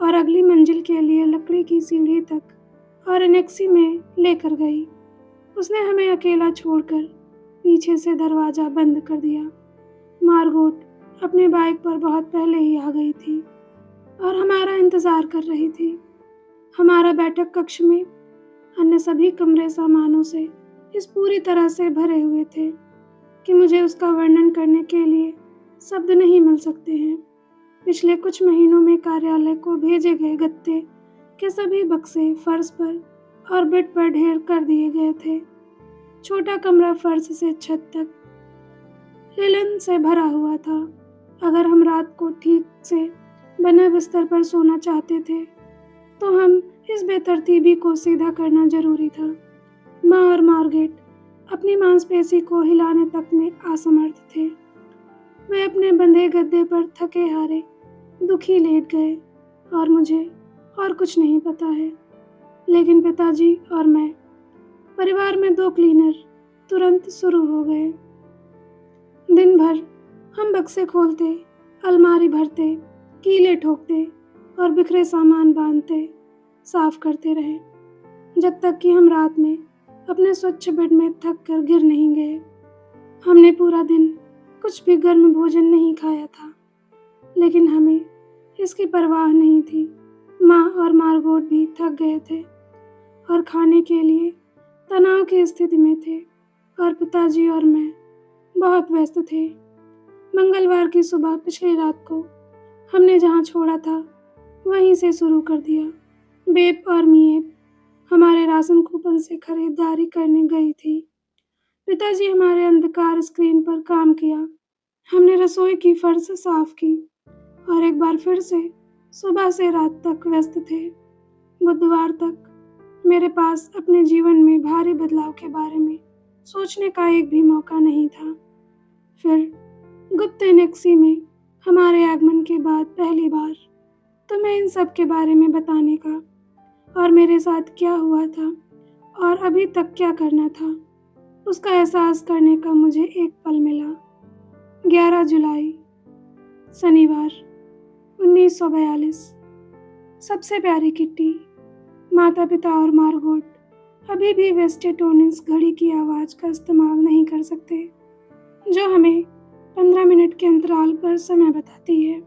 और अगली मंजिल के लिए लकड़ी की सीढ़ी तक और एनेक्सी में लेकर गई। उसने हमें अकेला छोड़कर पीछे से दरवाज़ा बंद कर दिया। मार्गोट अपने बाइक पर बहुत पहले ही आ गई थी और हमारा इंतज़ार कर रही थी। हमारा बैठक कक्ष में अन्य सभी कमरे सामानों से इस पूरी तरह से भरे हुए थे कि मुझे उसका वर्णन करने के लिए शब्द नहीं मिल सकते हैं। पिछले कुछ महीनों में कार्यालय को भेजे गए गत्ते के सभी बक्से फर्श पर और बेड पर ढेर कर दिए गए थे। छोटा कमरा फर्श से छत तक लिनन से भरा हुआ था। अगर हम रात को ठीक से बने बिस्तर पर सोना चाहते थे तो हम इस बेतरतीबी को सीधा करना जरूरी था। माँ और मार्गेट अपनी मांसपेशी को हिलाने तक में असमर्थ थे। वे अपने बंधे गद्दे पर थके हारे दुखी लेट गए और मुझे और कुछ नहीं पता है, लेकिन पिताजी और मैं, परिवार में 2 क्लीनर तुरंत शुरू हो गए। दिन भर हम बक्से खोलते, अलमारी भरते, कीले ठोकते और बिखरे सामान बांधते, साफ करते रहे, जब तक कि हम रात में अपने स्वच्छ बेड में थक कर गिर नहीं गए। हमने पूरा दिन कुछ भी गर्म भोजन नहीं खाया था, लेकिन हमें इसकी परवाह नहीं थी। माँ और मार्गोट भी थक गए थे और खाने के लिए तनाव की स्थिति में थे, और पिताजी और मैं बहुत व्यस्त थे। मंगलवार की सुबह पिछली रात को हमने जहाँ छोड़ा था वहीं से शुरू कर दिया। बेप और मिएप हमारे राशन कूपन से खरीदारी करने गई थी। पिताजी हमारे अंधकार स्क्रीन पर काम किया। हमने रसोई की फर्श साफ की और एक बार फिर से सुबह से रात तक व्यस्त थे। बुधवार तक मेरे पास अपने जीवन में भारी बदलाव के बारे में सोचने का एक भी मौका नहीं था। फिर गुप्त एनेक्सी में हमारे आगमन के बाद पहली बार तुम्हें इन सब के बारे में बताने का और मेरे साथ क्या हुआ था और अभी तक क्या करना था उसका एहसास करने का मुझे एक पल मिला। 11 जुलाई शनिवार 1942। सबसे प्यारी किट्टी, माता पिता और मार्गोट अभी भी वेस्टेटोनिस घड़ी की आवाज़ का इस्तेमाल नहीं कर सकते जो हमें 15 मिनट के अंतराल पर समय बताती है।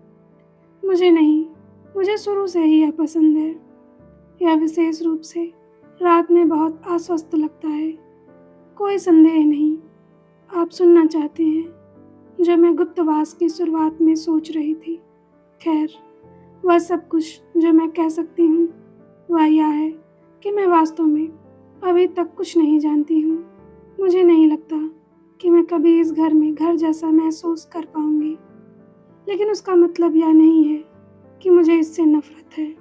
मुझे नहीं, मुझे शुरू से ही यह पसंद है। यह विशेष रूप से रात में बहुत आश्वस्त लगता है। कोई संदेह नहीं, आप सुनना चाहते हैं जो मैं गुप्तवास की शुरुआत में सोच रही थी। खैर, वह सब कुछ जो मैं कह सकती हूँ वह यह है कि मैं वास्तव में अभी तक कुछ नहीं जानती हूँ। मुझे नहीं लगता कि मैं कभी इस घर में घर जैसा महसूस कर पाऊंगी, लेकिन उसका मतलब यह नहीं है कि मुझे इससे नफरत है।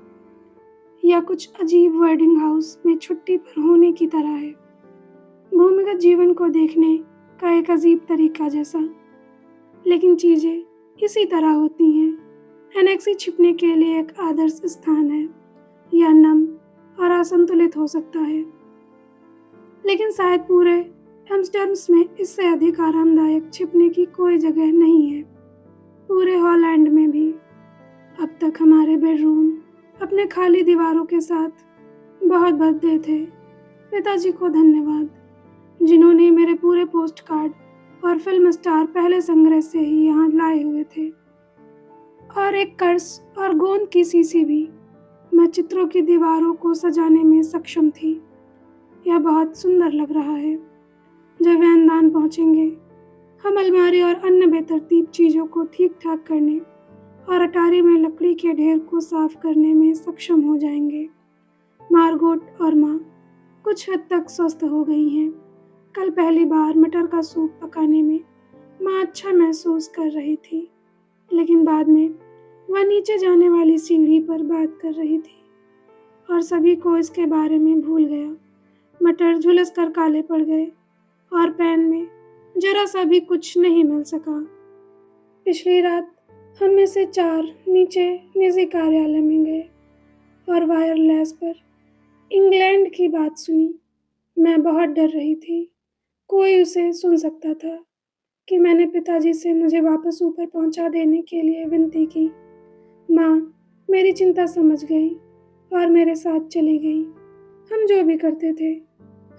यह कुछ अजीब वर्डिंग हाउस में छुट्टी पर होने की तरह है, भूमिगत जीवन को देखने का एक अजीब तरीका जैसा। लेकिन चीजें इसी तरह होती हैं। एनेक्सी छिपने के लिए एक आदर्श स्थान है। यह नम और असंतुलित हो सकता है, लेकिन शायद पूरे एम्स्टर्म्स में इससे अधिक आरामदायक छिपने की कोई जगह नहीं है। पूरे हॉलैंड में भी अब तक हमारे बेडरूम अपने खाली दीवारों के साथ बहुत भद्दे थे। पिताजी को धन्यवाद, जिन्होंने मेरे पूरे पोस्ट कार्ड और फिल्म स्टार पहले संग्रह से ही यहाँ लाए हुए थे, और एक कर्स और गोंद की शीशी भी। मैं चित्रों की दीवारों को सजाने में सक्षम थी। यह बहुत सुंदर लग रहा है। जब वैनदान पहुँचेंगे, हम अलमारी और अन्य बेतरतीब चीज़ों को ठीक ठाक करने और अटारी में लकड़ी के ढेर को साफ करने में सक्षम हो जाएंगे। मार्गोट और माँ कुछ हद तक स्वस्थ हो गई हैं। कल पहली बार मटर का सूप पकाने में माँ अच्छा महसूस कर रही थी, लेकिन बाद में वह नीचे जाने वाली सीढ़ी पर बात कर रही थी और सभी को इसके बारे में भूल गया। मटर झुलस कर काले पड़ गए और पैन में जरा सा भी कुछ नहीं मिल सका। पिछली रात हम में से 4 नीचे निजी कार्यालय में गए और वायरलेस पर इंग्लैंड की बात सुनी। मैं बहुत डर रही थी, कोई उसे सुन सकता था कि मैंने पिताजी से मुझे वापस ऊपर पहुंचा देने के लिए विनती की। माँ मेरी चिंता समझ गई और मेरे साथ चली गई। हम जो भी करते थे,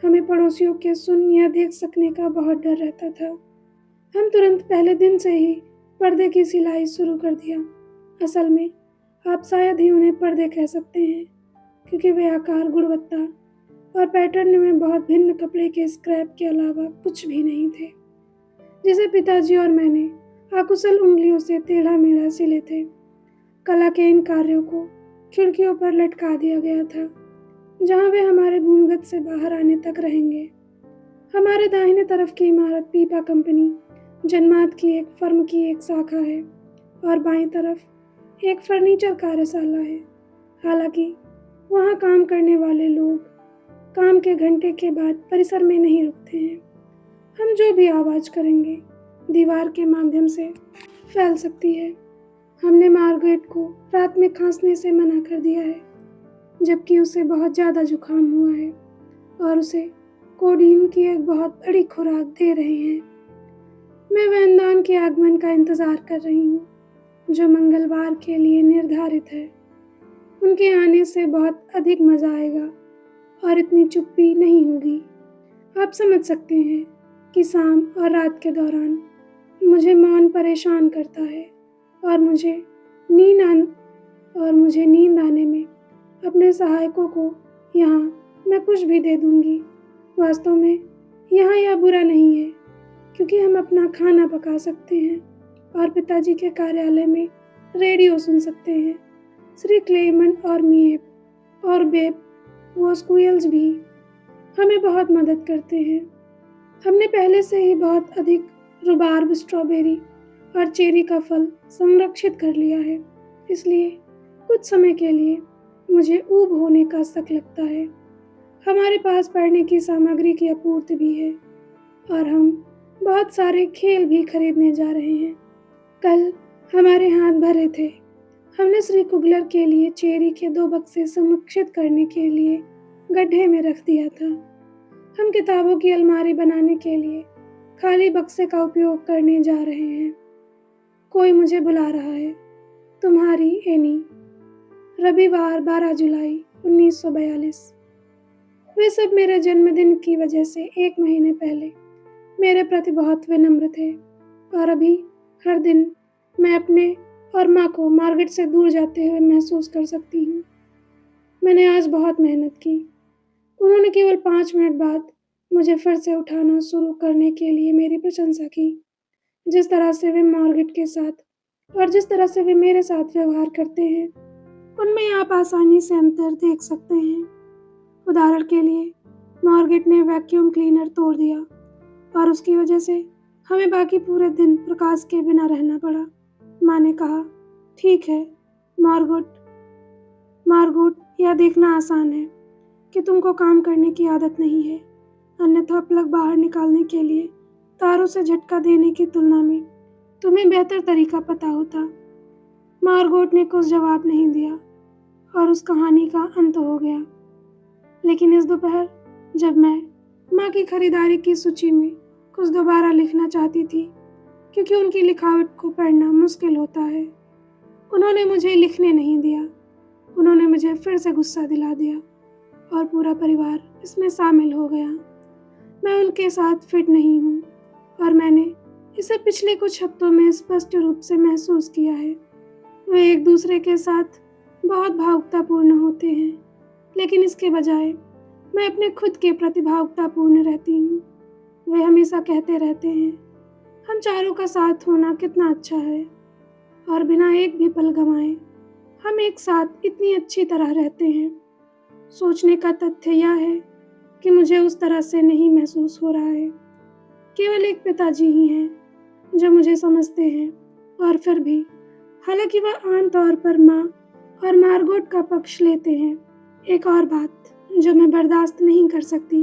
हमें पड़ोसियों के सुन या देख सकने का बहुत डर रहता था। हम तुरंत पहले दिन से ही पर्दे की सिलाई शुरू कर दिया। असल में आप शायद ही उन्हें पर्दे कह सकते हैं, क्योंकि वे आकार, गुणवत्ता और पैटर्न में बहुत भिन्न कपड़े के स्क्रैप के अलावा कुछ भी नहीं थे, जिसे पिताजी और मैंने आकुशल उंगलियों से टेढ़ा मेढ़ा सिले थे। कला के इन कार्यों को खिड़कियों पर लटका दिया गया था, जहाँ वे हमारे भूमिगत से बाहर आने तक रहेंगे। हमारे दाहिने तरफ की इमारत पीपा कंपनी जन्मात की एक फर्म की एक शाखा है और बाईं तरफ एक फर्नीचर कार्यशाला है। हालांकि वहाँ काम करने वाले लोग काम के घंटे के बाद परिसर में नहीं रुकते हैं। हम जो भी आवाज़ करेंगे दीवार के माध्यम से फैल सकती है। हमने मार्गरेट को रात में खांसने से मना कर दिया है, जबकि उसे बहुत ज़्यादा जुकाम हुआ है और उसे कोडीन की एक बहुत बड़ी खुराक दे रहे हैं। मैं वैनदान के आगमन का इंतज़ार कर रही हूँ, जो मंगलवार के लिए निर्धारित है। उनके आने से बहुत अधिक मज़ा आएगा और इतनी चुप्पी नहीं होगी। आप समझ सकते हैं कि शाम और रात के दौरान मुझे मौन परेशान करता है और मुझे नींद आने में अपने सहायकों को यहाँ मैं कुछ भी दे दूँगी। वास्तव में यहाँ यह बुरा नहीं है, क्योंकि हम अपना खाना पका सकते हैं और पिताजी के कार्यालय में रेडियो सुन सकते हैं। श्री क्लेमन और मिएप और बेब वो स्क्विल्स भी हमें बहुत मदद करते हैं। हमने पहले से ही बहुत अधिक रुबार्ब, स्ट्रॉबेरी और चेरी का फल संरक्षित कर लिया है, इसलिए कुछ समय के लिए मुझे ऊब होने का शक लगता है। हमारे पास पढ़ने की सामग्री की आपूर्ति भी है और हम बहुत सारे खेल भी खरीदने जा रहे हैं। कल हमारे हाथ भरे थे। हमने श्री कुगलर के लिए चेरी के 2 बक्से संरक्षित करने के लिए गड्ढे में रख दिया था। हम किताबों की अलमारी बनाने के लिए खाली बक्से का उपयोग करने जा रहे हैं। कोई मुझे बुला रहा है। तुम्हारी एनी। रविवार 12 जुलाई 1942। वे सब मेरे जन्मदिन की वजह से 1 महीने पहले मेरे प्रति बहुत विनम्र थे, और अभी हर दिन मैं अपने और माँ को मार्गरेट से दूर जाते हुए महसूस कर सकती हूँ। मैंने आज बहुत मेहनत की। उन्होंने केवल 5 मिनट बाद मुझे फिर से उठाना शुरू करने के लिए मेरी प्रशंसा की। जिस तरह से वे मार्गरेट के साथ और जिस तरह से वे मेरे साथ व्यवहार करते हैं, उनमें आप आसानी से अंतर देख सकते हैं। उदाहरण के लिए, मार्गरेट ने वैक्यूम क्लीनर तोड़ दिया और उसकी वजह से हमें बाकी पूरे दिन प्रकाश के बिना रहना पड़ा। माँ ने कहा, ठीक है मार्गरेट, यह देखना आसान है कि तुमको काम करने की आदत नहीं है, अन्यथा प्लग बाहर निकालने के लिए तारों से झटका देने की तुलना में तुम्हें बेहतर तरीका पता होता। मार्गरेट ने कुछ जवाब नहीं दिया और उस कहानी का अंत हो गया। लेकिन इस दोपहर जब मैं माँ की खरीदारी की सूची में कुछ दोबारा लिखना चाहती थी, क्योंकि उनकी लिखावट को पढ़ना मुश्किल होता है, उन्होंने मुझे लिखने नहीं दिया। उन्होंने मुझे फिर से गुस्सा दिला दिया और पूरा परिवार इसमें शामिल हो गया। मैं उनके साथ फिट नहीं हूँ और मैंने इसे पिछले कुछ हफ्तों में स्पष्ट रूप से महसूस किया है। वे एक दूसरे के साथ बहुत भावुकतापूर्ण होते हैं, लेकिन इसके बजाय मैं अपने खुद के प्रति भावुकतापूर्ण रहती हूँ। वे हमेशा कहते रहते हैं, हम चारों का साथ होना कितना अच्छा है, और बिना एक भी पल गंवाए हम एक साथ इतनी अच्छी तरह रहते हैं। सोचने का तथ्य यह है कि मुझे उस तरह से नहीं महसूस हो रहा है। केवल एक पिताजी ही हैं जो मुझे समझते हैं, और फिर भी हालांकि वह आमतौर पर माँ और मार्गरेट का पक्ष लेते हैं। एक और बात जो मैं बर्दाश्त नहीं कर सकती,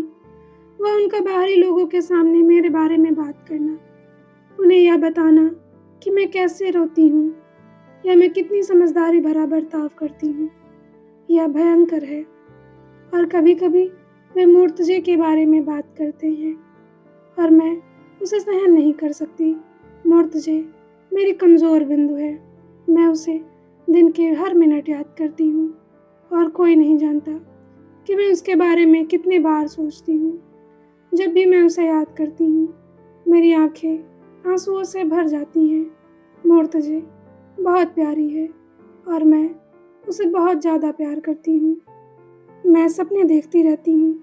वह उनका बाहरी लोगों के सामने मेरे बारे में बात करना, उन्हें यह बताना कि मैं कैसे रोती हूँ या मैं कितनी समझदारी भरा बर्ताव करती हूँ। यह भयंकर है। और कभी कभी वे मुर्तजे के बारे में बात करते हैं और मैं उसे सहन नहीं कर सकती। मुर्तजे मेरी कमज़ोर बिंदु है। मैं उसे दिन के हर मिनट याद करती हूँ और कोई नहीं जानता कि मैं उसके बारे में कितने बार सोचती हूँ। जब भी मैं उसे याद करती हूँ, मेरी आंखें आंसुओं से भर जाती हैं। मुर्तजे बहुत प्यारी है और मैं उसे बहुत ज़्यादा प्यार करती हूँ। मैं सपने देखती रहती हूँ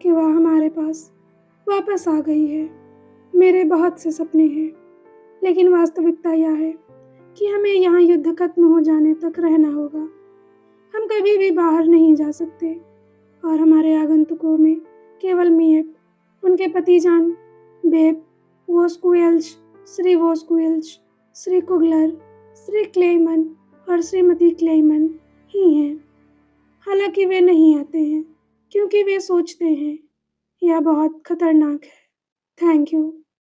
कि वह हमारे पास वापस आ गई है। मेरे बहुत से सपने हैं, लेकिन वास्तविकता यह है कि हमें यहाँ युद्ध खत्म हो जाने तक रहना होगा। हम कभी भी बाहर नहीं जा सकते और हमारे आगंतुकों में केवल मिएप, उनके पतिजान बेब वोस्कुएल्च, श्री वोस्कुएल्च, श्री कुगलर, श्री क्लेमन और श्रीमती क्लेमन ही हैं। हालांकि वे नहीं आते हैं क्योंकि वे सोचते हैं यह बहुत खतरनाक है। Thank you.